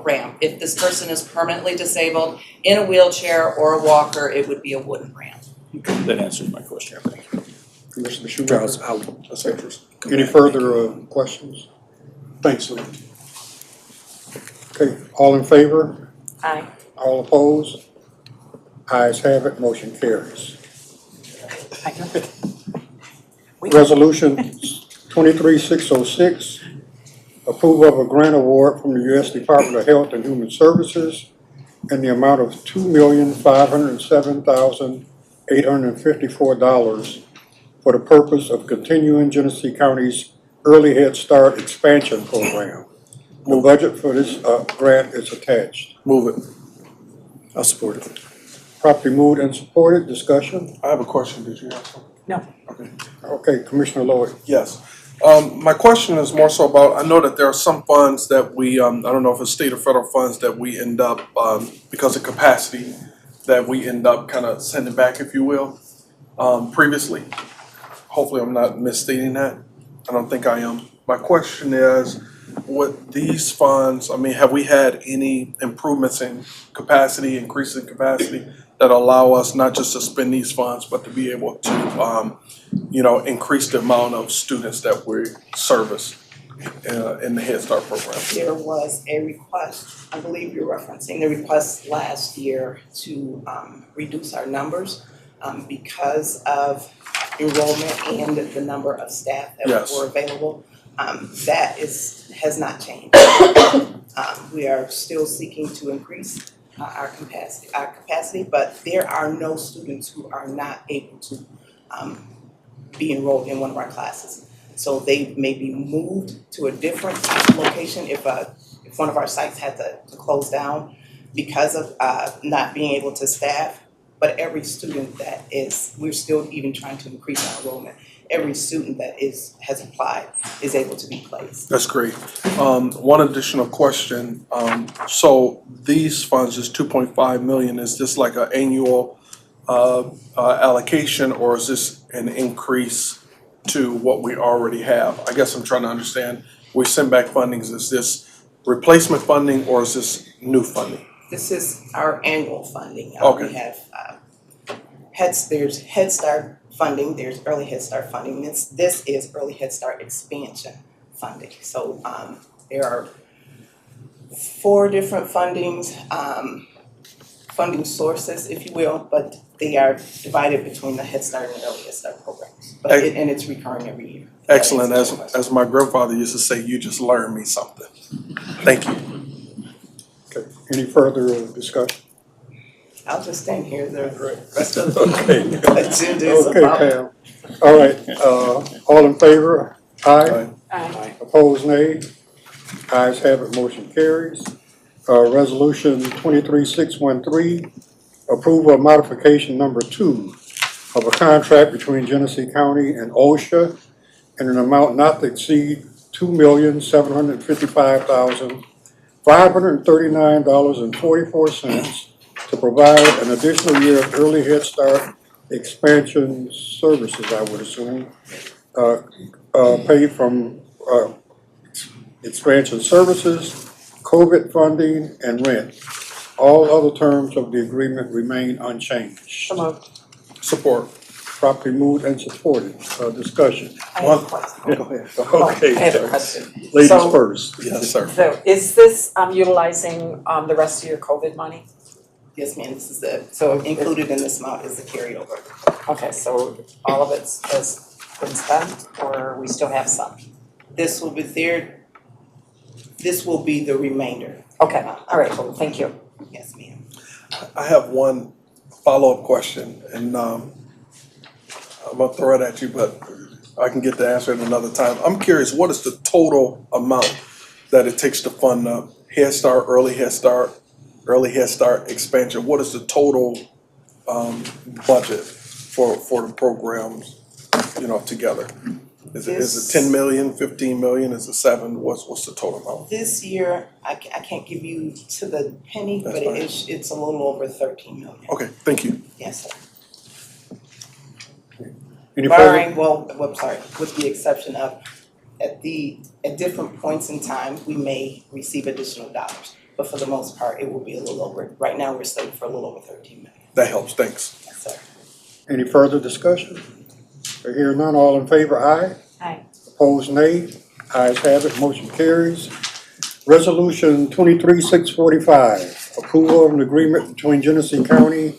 ramp. If this person is permanently disabled in a wheelchair or a walker, it would be a wooden ramp. That answers my question, thank you. Commissioner Schumacher. Charles, That's interesting. Any further questions? Thanks, Lee. Okay, all in favor? Aye. All opposed? Ayes have it, motion carries. Resolution 23606, approval of a grant award from the U.S. Department of Health and Human Services in the amount of $2,507,854 for the purpose of continuing Genesee County's Early Head Start Expansion Program. The budget for this grant is attached. Move it. I'll support it. Properly moved and supported. Discussion? I have a question. Did you have something? No. Okay. Okay, Commissioner Lloyd. Yes. My question is more so about, I know that there are some funds that we, I don't know if it's state or federal funds that we end up, because of capacity, that we end up kind of sending back, if you will, previously. Hopefully I'm not misstating that. I don't think I am. My question is, with these funds, I mean, have we had any improvements in capacity, increase in capacity that allow us not just to spend these funds, but to be able to, increase the amount of students that we service in the Head Start program? There was a request, I believe you're referencing the request last year to reduce our numbers because of enrollment and the number of staff that were available. That has not changed. We are still seeking to increase our capacity, but there are no students who are not able to be enrolled in one of our classes. So they may be moved to a different location if one of our sites had to close down because of not being able to staff. But every student we're still even trying to increase our enrollment. Every student that has applied is able to be placed. That's great. One additional question. So these funds is 2.5 million. Is this like an annual allocation, or is this an increase to what we already have? I guess I'm trying to understand. We send back fundings. Is this replacement funding or is this new funding? This is our annual funding. Okay. We have there's Head Start funding, there's Early Head Start funding. This is Early Head Start expansion funding. So there are 4 different funding sources, if you will, but they are divided between the Head Start and Early Head Start programs. And it's recurring every year. Excellent. As my grandfather used to say, you just learned me something. Thank you. Okay, any further discussion? I'll just stand here. The rest of the agenda is Okay, about. Pam. All right, all in favor? Aye. Aye. Opposed, nay? Ayes have it, motion carries. Resolution 23613, approval of modification number 2 of a contract between Genesee County and OSHA in an amount not to exceed $2,755,539.44 to provide an additional year of early Head Start expansion services, I would assume, paid from expansion services, COVID funding, and rent. All other terms of the agreement remain unchanged. So moved. Support. Properly moved and supported. Discussion. I have a question. Go ahead. I have a question. Ladies So- first. Yes, sir. So is this utilizing the rest of your COVID money? Yes, ma'am, this is so included in this amount is the carryover. Okay, so all of it has been spent, or we still have some? This will be the remainder. Okay, all right, cool, thank you. Yes, ma'am. I have one follow-up question, and I'm gonna throw it at you, but I can get the answer at another time. I'm curious, what is the total amount that it takes to fund Head Start, Early Head Start expansion? What is the total budget for the programs, together? Is it 10 million, 15 million, is it 7? What's the total amount? This year, I can't give you to the penny, That's but fine. it's a little over 13 million. Okay, thank you. Yes, sir. Any further? Barring, sorry, with the exception of at different points in time, we may receive additional dollars. But for the most part, it will be a little over, right now, we're slated for a little over 13 million. That helps, thanks. Yes, sir. Any further discussion? Hearing none, all in favor, aye. Aye. Opposed, nay. Ayes have it, motion carries. Resolution 23-645, approval of an agreement between Genesee County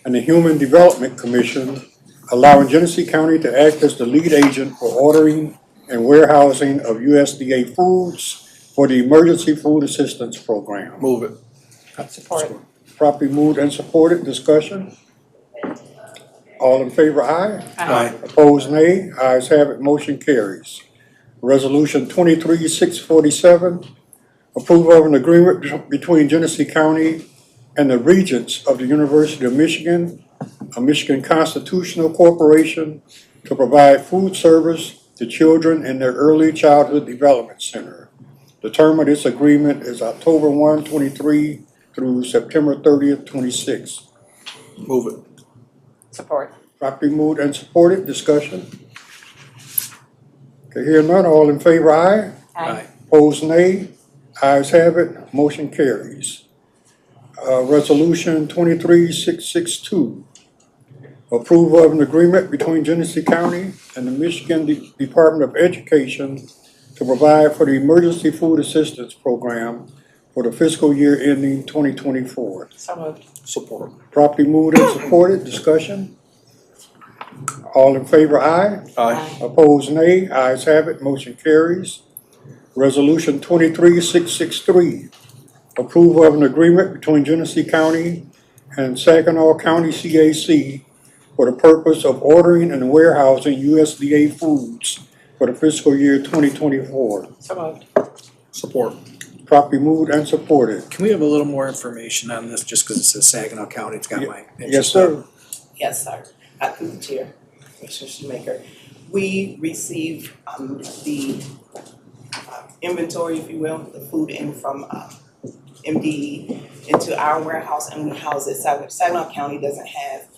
and the Human Development Commission, allowing Genesee County to act as the lead agent for ordering and warehousing of USDA foods for the Emergency Food Assistance Program. Move it. Support. Properly moved and supported, discussion? All in favor, aye. Aye. Opposed, nay. Ayes have it, motion carries. Resolution 23-647, approval of an agreement between Genesee County and the Regents of the University of Michigan, a Michigan Constitutional Corporation, to provide food service to children in their Early Childhood Development Center. The term of this agreement is October 1, 23 through September 30th, 26. Move it. Support. Properly moved and supported, discussion? Okay, hear none, all in favor, aye. Aye. Opposed, nay. Ayes have it, motion carries. Resolution 23-662, approval of an agreement between Genesee County and the Michigan Department of Education to provide for the Emergency Food Assistance Program for the fiscal year ending 2024. So moved. Support. Properly moved and supported, discussion? All in favor, aye. Aye. Opposed, nay. Ayes have it, motion carries. Resolution 23-663, approval of an agreement between Genesee County and Saginaw County CAC for the purpose of ordering and warehousing USDA foods for the fiscal year 2024. So moved. Support. Properly moved and supported. Can we have a little more information on this, just because it says Saginaw County, it's got my. Yes, sir. Yes, sir. Through the chair, Commissioner Shoemaker. We receive the inventory, if you will, the food in from MDE into our warehouse, and we house it. Saginaw County doesn't have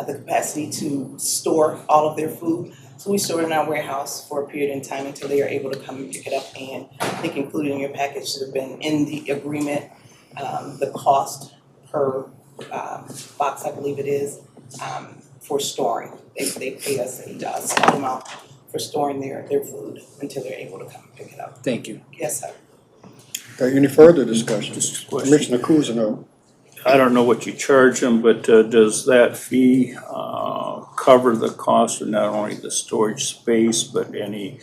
the capacity to store all of their food, so we store it in our warehouse for a period in time until they are able to come and pick it up. And I think included in your package should have been in the agreement, the cost per box, I believe it is, for storing. They pay us a small amount for storing their food until they're able to come and pick it up. Thank you. Yes, sir. Okay, any further discussion? Just a question. Commissioner Kuzno. I don't know what you charge them, but does that fee cover the cost of not only the storage space, but any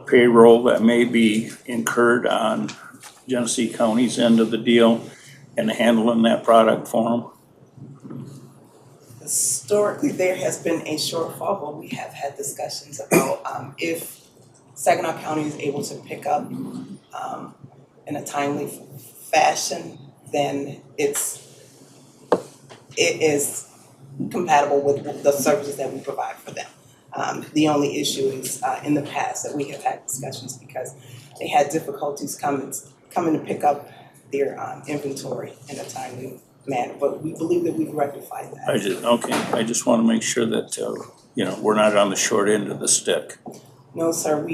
payroll that may be incurred on Genesee County's end of the deal and handling that product for them? Historically, there has been a shortfall, but we have had discussions about if Saginaw County is able to pick up in a timely fashion, then it is compatible with the services that we provide for them. The only issue is in the past that we have had discussions because they had difficulties coming to pick up their inventory in a timely manner, but we believe that we've rectified that. I just want to make sure that, we're not on the short end of the stick. No, sir,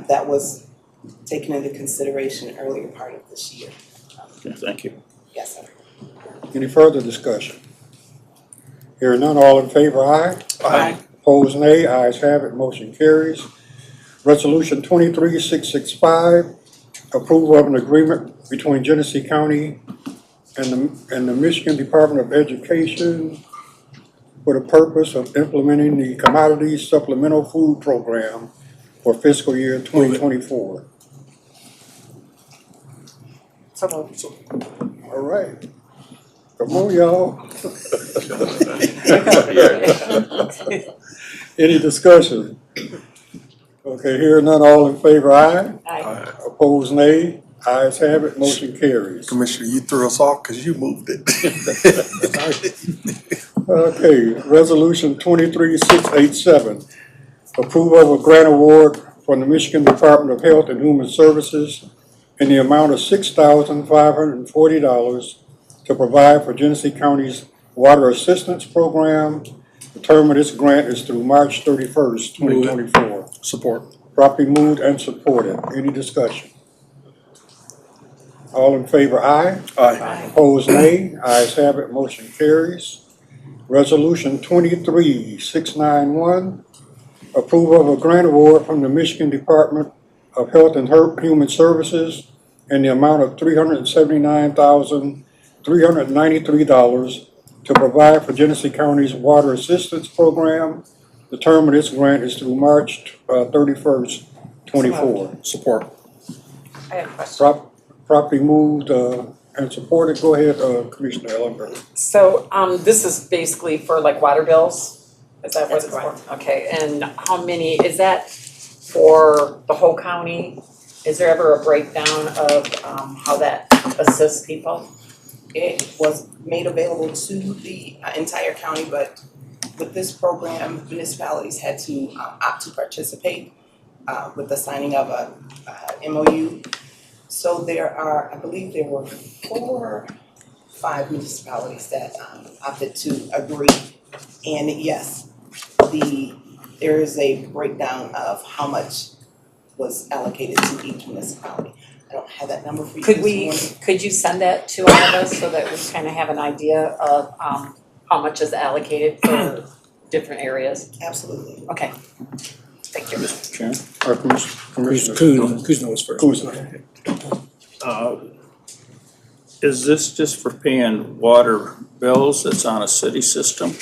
that was taken into consideration earlier part of this year. Okay, thank you. Yes, sir. Any further discussion? Hearing none, all in favor, aye. Aye. Opposed, nay. Ayes have it, motion carries. Resolution 23-665, approval of an agreement between Genesee County and the Michigan Department of Education for the purpose of implementing the Commodity Supplemental Food Program for fiscal year 2024. All right. Come on, y'all. Any discussion? Okay, hearing none, all in favor, aye. Aye. Opposed, nay. Ayes have it, motion carries. Commissioner, you threw us off because you moved it. Okay, resolution 23-687, approval of a grant award from the Michigan Department of Health and Human Services in the amount of $6,540 to provide for Genesee County's Water Assistance Program. The term of this grant is through March 31st, 2024. Support. Properly moved and supported. Any discussion? All in favor, aye. Aye. Opposed, nay. Ayes have it, motion carries. Resolution 23691, approval of a grant award from the Michigan Department of Health and Human Services in the amount of $379,393 to provide for Genesee County's Water Assistance Program. The term of this grant is through March 31st, 24. Support. I have a question. Properly moved and supported. Go ahead, Commissioner Ellenberg. So, this is basically for like water bills? Is that what it's for? Okay, and how many, is that for the whole county? Is there ever a breakdown of, how that assists people? It was made available to the entire county, but with this program, municipalities had to opt to participate with the signing of a MOU. So there are, I believe there were 4 or 5 municipalities that opted to agree. And yes, there is a breakdown of how much was allocated to each municipality. I don't have that number for you this morning. Could you send that to all of us so that we kind of have an idea of how much is allocated for different areas? Absolutely. Okay, thank you. Mr. Chairman? Commissioner Kuzno was first. Kuzno. Is this just for paying water bills that's on a city system?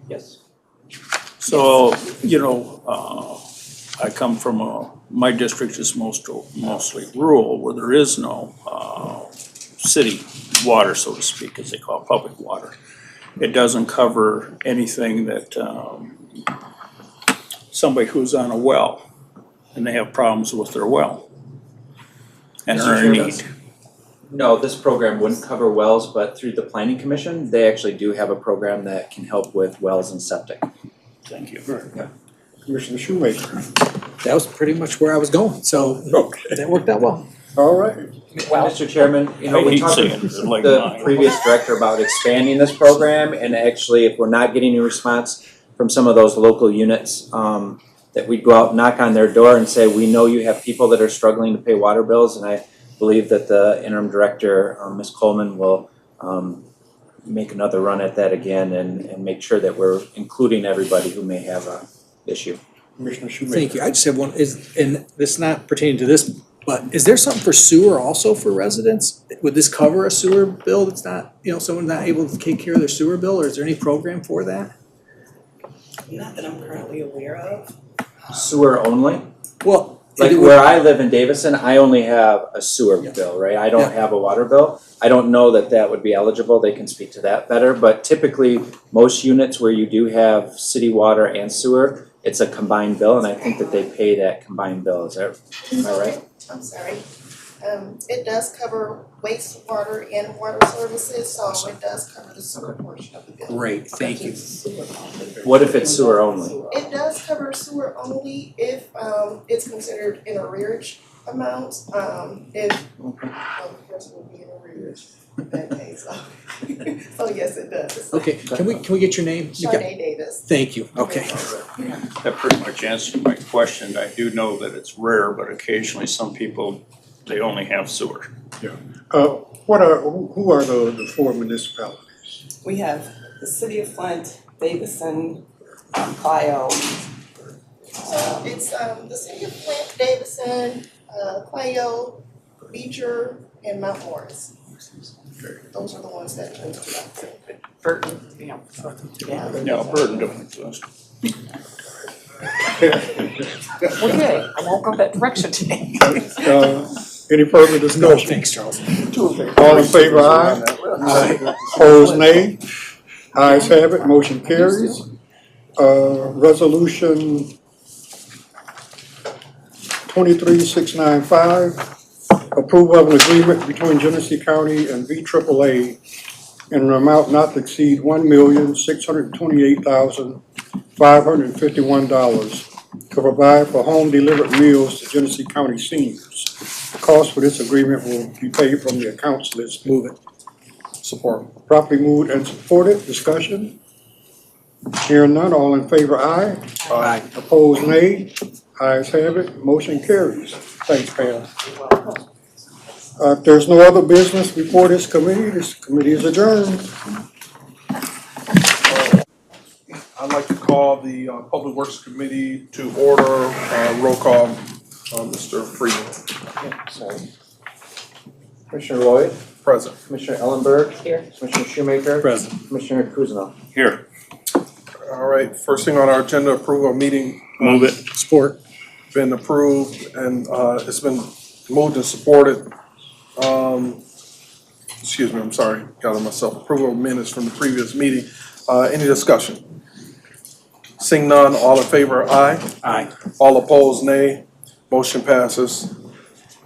Yes. So, you know, I come from my district is mostly rural, where there is no city water, so to speak, as they call it, public water. It doesn't cover anything that somebody who's on a well and they have problems with their well and are in need. No, this program wouldn't cover wells, but through the Planning Commission, they actually do have a program that can help with wells and septic. Thank you. Yeah. Commissioner Shoemaker. That was pretty much where I was going, so that worked out well. All right. Well, Mr. Chairman, you know, I we hate talked saying with it, like the mine. previous director about expanding this program, and actually, if we're not getting a response from some of those local units, that we'd go out and knock on their door and say, we know you have people that are struggling to pay water bills, and I believe that the interim director, Ms. Coleman, will make another run at that again and make sure that we're including everybody who may have a issue. Commissioner Shoemaker. Thank you. I just have one, and this is not pertaining to this, but is there something for sewer also for residents? Would this cover a sewer bill that's not, someone's not able to take care of their sewer bill, or is there any program for that? Not that I'm currently aware of. Sewer only? Well, like where I live in Davison, I only have a sewer bill, right? I don't have a water bill. I don't know that that would be eligible. They can speak to that better, but typically most units where you do have city water and sewer, it's a combined bill, and I think that they pay that combined bill. Is that, am I right? I'm sorry. It does cover wastewater and water services, so it does cover the sewer portion of the bill. Great, thank you. What if it's sewer only? It does cover sewer only if it's considered an arrearage amount. If the person will be in arrearage that day, so so yes, it does. Okay, can we get your name? Sharday Davis. Thank you, okay. That pretty much answered my question. I do know that it's rare, but occasionally some people, they only have sewer. Yeah. Who are the 4 municipalities? We have the city of Flint, Davison, Clio. It's the city of Flint, Davison, Clio, Beecher, and Mount Morris. Those are the ones that chose to Burton, Yeah. Yeah, Burton don't exist. Okay, I won't go that direction today. Any further discussion? Thanks, Charles. All in favor, aye. Opposed, nay. Ayes have it, motion carries. Resolution 23695, approval of an agreement between Genesee County and VAAA in an amount not to exceed $1,628,000 $551 to provide for home delivered meals to Genesee County seniors. The cost for this agreement will be paid from the accounts list. Move it. Support. Properly moved and supported. Discussion? Hearing none, all in favor, aye. Aye. Opposed, nay. Ayes have it, motion carries. Thanks, Pam. If there's no other business before this committee is adjourned. I'd like to call the Public Works Committee to order. Roll call, Mr. Freeman. Commissioner Lloyd, Present. Commissioner Ellenberg, Here. Commissioner Shoemaker, Present. Commissioner Kuzma. Here, All right, first thing on our agenda, approval of meeting. move it. Support. Been approved and it's been moved and supported. Excuse me, I'm sorry, got it myself. Approval of minutes from the previous meeting. Any discussion? Seeing none, all in favor, aye. Aye. All opposed, nay. Motion passes.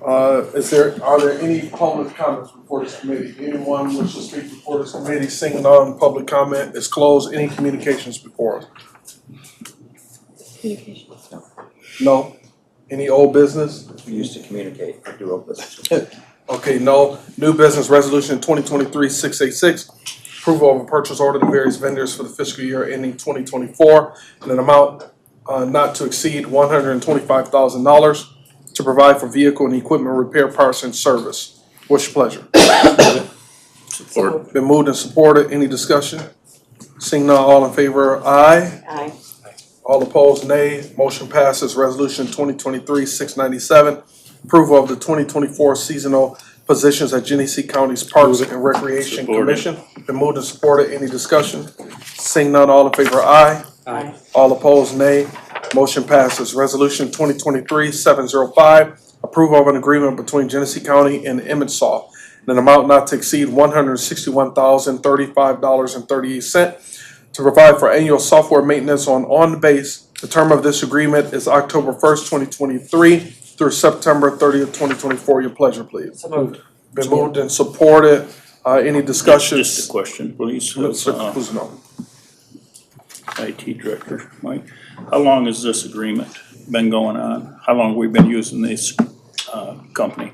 Are there any public comments before this committee? Anyone wish to speak before this committee? Seeing none, public comment is closed. Any communications before us? Communications, no. No? Any old business? We used to communicate, I do hope this. Okay, no. New business resolution 2023-686. Approval of a purchase order to various vendors for the fiscal year ending 2024 in an amount not to exceed $125,000 to provide for vehicle and equipment repair, parts, and service. What's your pleasure? Support. Been moved and supported. Any discussion? Seeing none, all in favor, aye. Aye. All opposed, nay. Motion passes. Resolution 2023-697. Approval of the 2024 seasonal positions at Genesee County's Parks and Recreation Supported. Commission. Been moved and supported. Any discussion? Seeing none, all in favor, aye. Aye. All opposed, nay. Motion passes. Resolution 2023-705. Approval of an agreement between Genesee County and Emmitsall in an amount not to exceed $161,035.38 to provide for annual software maintenance on base. The term of this agreement is October 1st, 2023 through September 30th, 2024. Your pleasure, please. So moved. Been moved and supported. Any discussions? Just a question, please. Mr. Kuzma. IT Director, Mike. How long has this agreement been going on? How long have we been using this company?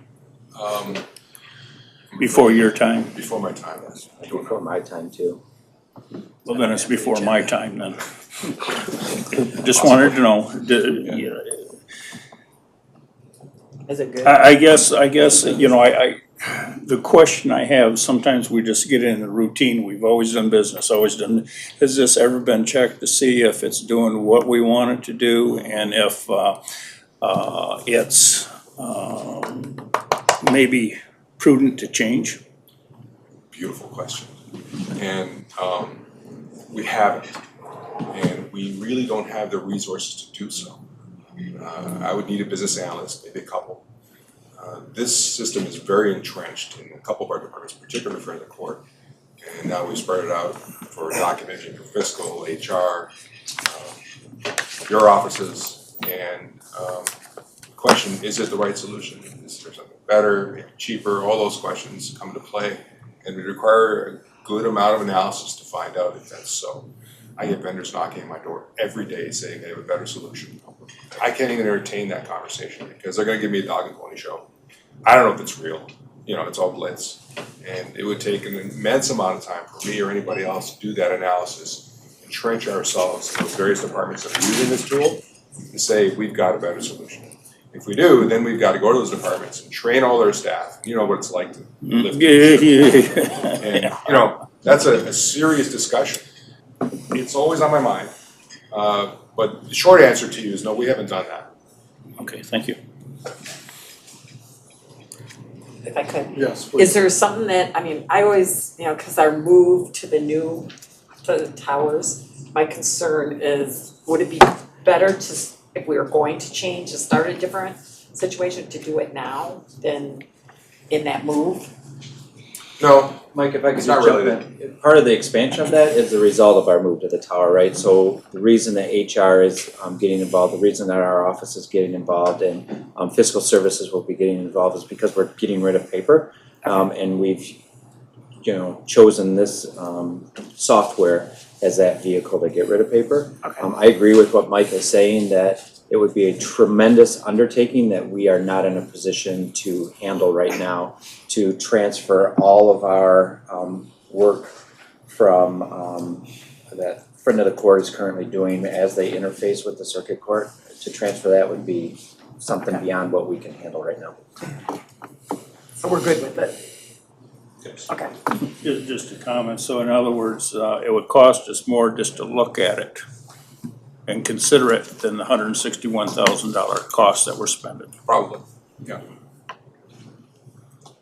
Before your time? Before my time, yes. Before my time too. Well, then it's before my time then. Just wanted to know. Is it good? I guess, you know, the question I have, sometimes we just get in the routine, we've always done business, always done. Has this ever been checked to see if it's doing what we want it to do and if it's maybe prudent to change? Beautiful question. And we haven't. And we really don't have the resources to do so. I would need a business analyst, maybe a couple. This system is very entrenched in a couple of our departments, particularly for the court. And now we've spread it out for documentation, for fiscal, HR, your offices. And the question, is it the right solution? Is there something better, maybe cheaper? All those questions come into play. And we require a good amount of analysis to find out if that's so. I get vendors knocking on my door every day saying they have a better solution. I can't even entertain that conversation because they're gonna give me a dog and pony show. I don't know if it's real, you know, it's all blitz. And it would take an immense amount of time for me or anybody else to do that analysis, entrench ourselves in those various departments that are using this tool and say, we've got a better solution. If we do, then we've got to go to those departments and train all their staff. You know what it's like to lift. And, you know, that's a serious discussion. It's always on my mind. But the short answer to you is no, we haven't done that. Okay, thank you. If I could. Yes, please. Is there something that, I mean, I always, you know, cause our move to the towers, my concern is, would it be better to, if we were going to change, to start a different situation, to do it now than in that move? No. Mike, if I could It's just not jump really in, part of the expansion of that is the result of our move to the tower, right? So the reason that HR is getting involved, the reason that our office is getting involved and fiscal services will be getting involved is because we're getting rid of paper. And we've, you know, chosen this software as that vehicle to get rid of paper. Okay. I agree with what Mike is saying, that it would be a tremendous undertaking that we are not in a position to handle right now, to transfer all of our work from that friend of the court is currently doing as they interface with the circuit court. To transfer that would be something beyond what we can handle right now. So we're good with it? Okay. Just a comment, so in other words, it would cost us more just to look at it and consider it than the $161,000 cost that we're spending. Probably, yeah.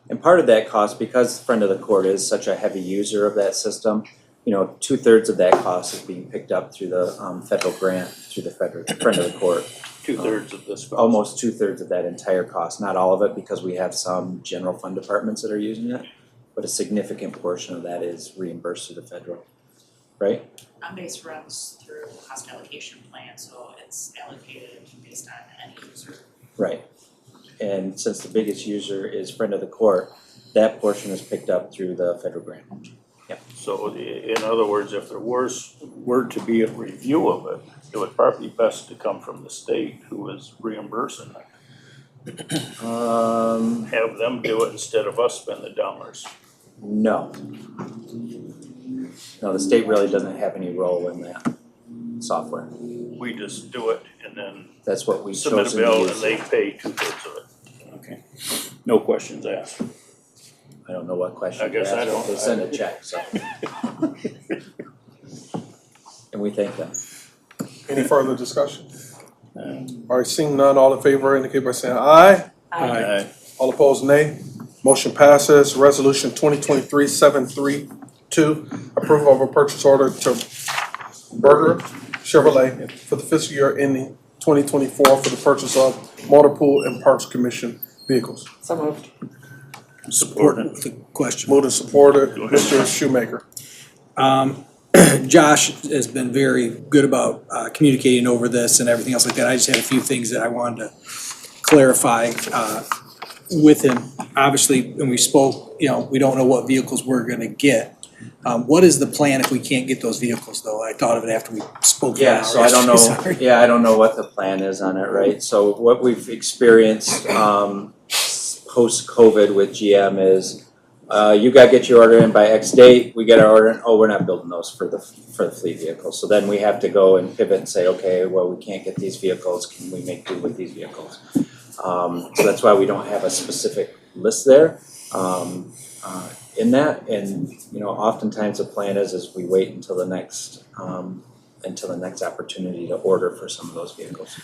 And part of that cost, because friend of the court is such a heavy user of that system, 2/3 of that cost is being picked up through the federal grant, through the friend of the court. 2/3 of this cost. Almost 2/3 of that entire cost, not all of it, because we have some general fund departments that are using it, but a significant portion of that is reimbursed through the federal, right? Base runs through cost allocation plan, so it's allocated based on end user. Right. And since the biggest user is friend of the court, that portion is picked up through the federal grant. Yeah. So in other words, if there were to be a review of it, it would probably be best to come from the state who is reimbursing it. Have them do it instead of us spend the dollars. No. No, the state really doesn't have any role in that software. We just do it and then That's what we submit a chosen to bill use. and they pay 2/3 of it. Okay. No questions asked. I don't know what question I guess to ask, I don't. but they send a check, so. And we thank them. Any further discussion? All right, seeing none, all in favor indicate by saying aye. Aye. All opposed, nay. Motion passes. Resolution 2023-732, approval of a purchase order to Berger Chevrolet for the fiscal year ending 2024 for the purchase of motor pool and parks commission vehicles. So moved. Supported. The question. Moved and supported. Mr. Shoemaker. Josh has been very good about communicating over this and everything else like that. I just had a few things that I wanted to clarify with him. Obviously, when we spoke, we don't know what vehicles we're gonna get. What is the plan if we can't get those vehicles though? I thought of it after we spoke. Yeah, so I don't know, I don't know what the plan is on it, right? So what we've experienced, post-COVID with GM is, you gotta get your order in by X date, we get our order in, oh, we're not building those for the fleet vehicles. So then we have to go and pivot and say, okay, well, we can't get these vehicles, can we make do with these vehicles? So that's why we don't have a specific list there, in that, and, oftentimes the plan is we wait until the next opportunity to order for some of those vehicles.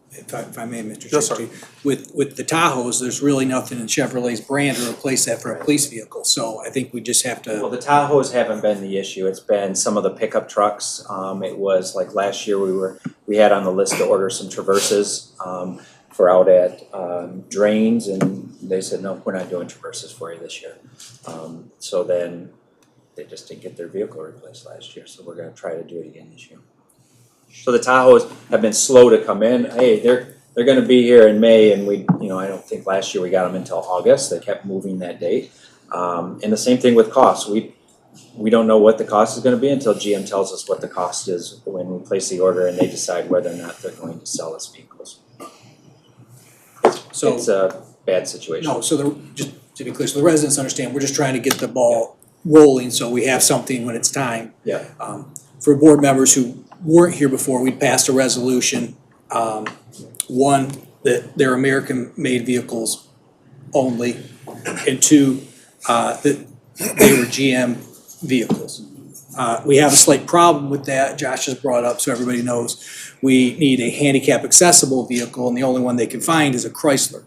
If I may, Mr. Yes, sir. Chair, with the Tahoes, there's really nothing in Chevrolet's brand to replace that for a police vehicle, so I think we just have Well, to. the Tahoes haven't been the issue, it's been some of the pickup trucks. It was like last year, we had on the list to order some Traverses, for out at, Drains, and they said, no, we're not doing Traverses for you this year. So then, they just didn't get their vehicle replaced last year, so we're gonna try to do it again this year. So the Tahoes have been slow to come in, hey, they're gonna be here in May, and I don't think last year we got them until August, they kept moving that date. And the same thing with costs, we don't know what the cost is gonna be until GM tells us what the cost is when we place the order and they decide whether or not they're going to sell us vehicles. So- It's a bad situation. No, just to be clear, so the residents understand, we're just trying to get the ball rolling, so we have something when it's time. Yeah. For board members who weren't here before, we passed a resolution, one, that they're American-made vehicles only, and two, that they were GM vehicles. We have a slight problem with that, Josh has brought up, so everybody knows. We need a handicap accessible vehicle, and the only one they can find is a Chrysler.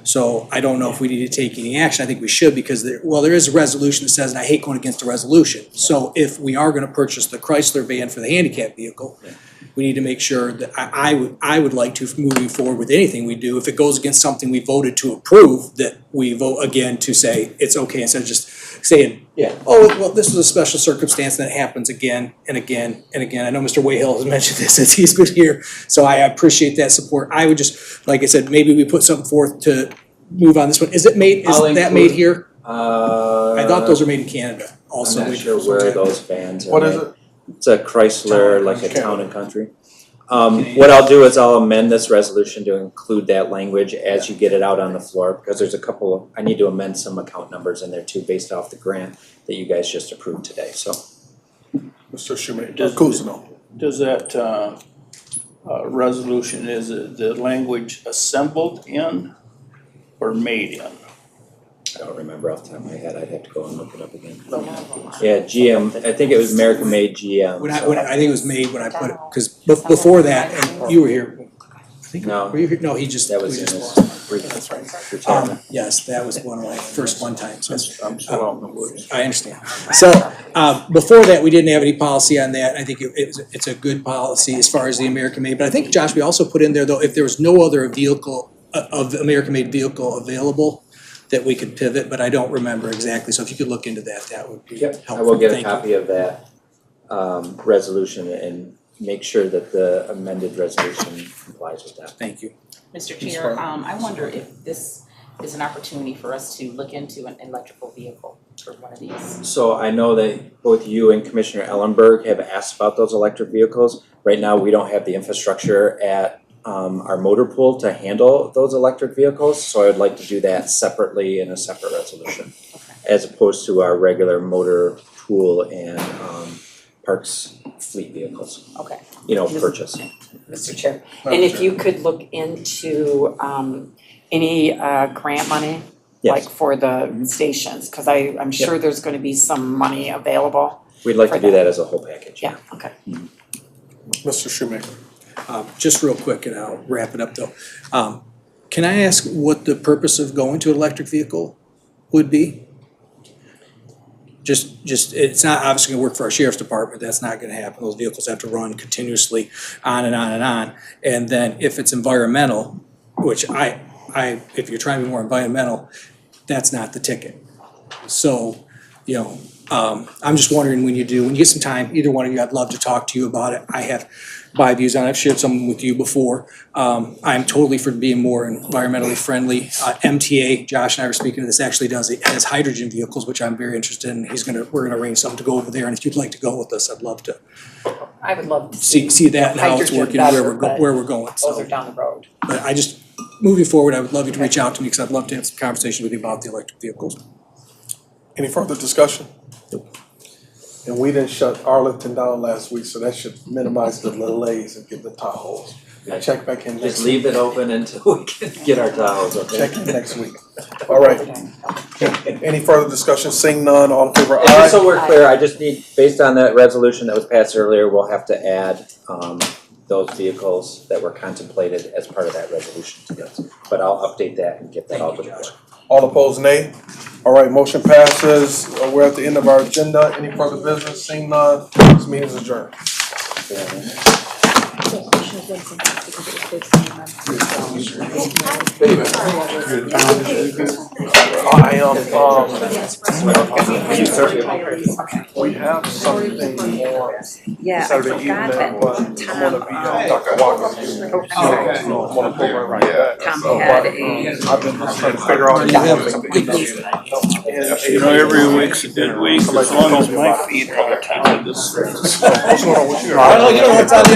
So I don't know if we need to take any action, I think we should, because there is a resolution that says, and I hate going against a resolution. So if we are gonna purchase the Chrysler van for the handicap vehicle, we need to make sure that, I would like to, moving forward with anything we do, if it goes against something we voted to approve, that we vote again to say it's okay, instead of just saying, oh, well, this was a special circumstance, and it happens again and again and again. I know Mr. Wayhill has mentioned this since he's been here, so I appreciate that support. I would just, like I said, maybe we put something forth to move on this one. Is that made here? I thought those are made in Canada also. I'm not sure where those vans are What is made. it? It's a Chrysler, like a town and country. What I'll do is I'll amend this resolution to include that language as you get it out on the floor, because there's a couple, I need to amend some account numbers in there too, based off the grant that you guys just approved today, so. Mr. Shoemaker, Kuzno. Does that, resolution, is it the language assembled in or made in? I don't remember off the top of my head, I'd have to go and look it up again. Yeah, GM, I think it was American made GM. When I think it was made when I put it, because before that, and you were here, I think, No. were you here? No, he just, That was we in just his lost. brief That's right. retirement. Yes, that was one of my first one times. I'm still out in the woods. I understand. So, before that, we didn't have any policy on that. I think it's a good policy as far as the American made. But I think, Josh, we also put in there, though, if there was no other vehicle, of American made vehicle available, that we could pivot, but I don't remember exactly. So if you could look into that, that would be helpful. I will get a Thank you. copy of that, resolution and make sure that the amended resolution complies with that. Thank you. Mr. Chair, I wonder if this is an opportunity for us to look into an electrical vehicle for one of these. So I know that both you and Commissioner Ellenberg have asked about those electric vehicles. Right now, we don't have the infrastructure at our motor pool to handle those electric vehicles, so I would like to do that separately in a separate resolution. As opposed to our regular motor pool and parks fleet vehicles. Okay. You know, purchase. Mr. Chair, and if you could look into any grant money, like Yes. for the stations, cause I'm sure there's gonna be some money available. We'd like for to do that as a whole package. Yeah, okay. Mr. Shoemaker. Just real quick, and I'll wrap it up though. Can I ask what the purpose of going to an electric vehicle would be? Just, it's not obviously gonna work for our sheriff's department, that's not gonna happen. Those vehicles have to run continuously on and on and on. And then if it's environmental, which if you're trying to be more environmental, that's not the ticket. So, I'm just wondering when you get some time, either one of you, I'd love to talk to you about it. I have my views on it, I've shared some with you before. I'm totally for being more environmentally friendly. MTA, Josh and I were speaking of this, actually has hydrogen vehicles, which I'm very interested in. We're gonna arrange something to go over there, and if you'd like to go with us, I'd love to I would love to see that and how it's hydrogen working, and better, where we're going, Those so. are down the road. But moving forward, I would love you to reach out to me, because I'd love to have some conversation with you about the electric vehicles. Any further discussion? And we didn't shut Arlington down last week, so that should minimize the delays and get the Tahoes. Check back in next week. Just leave it open until we can get our Tahoes, okay? Check in next week. All right. Any further discussion? Seeing none, all in favor, And aye? just so we're clear, I just need, based on that resolution that was passed earlier, we'll have to add those vehicles that were contemplated as part of that resolution to this. But I'll update that and get that all together. All opposed, nay? All right, motion passes. We're at the end of our agenda. Any further business? Seeing none, this meeting is adjourned. We have something more Saturday evening, but I'm gonna be Dr. Walker's. I'm gonna program right back. I've been just trying to figure out. Every week's a good week, as long as my feet are attached to this. What's going on with you? I don't know, you don't have to tell me.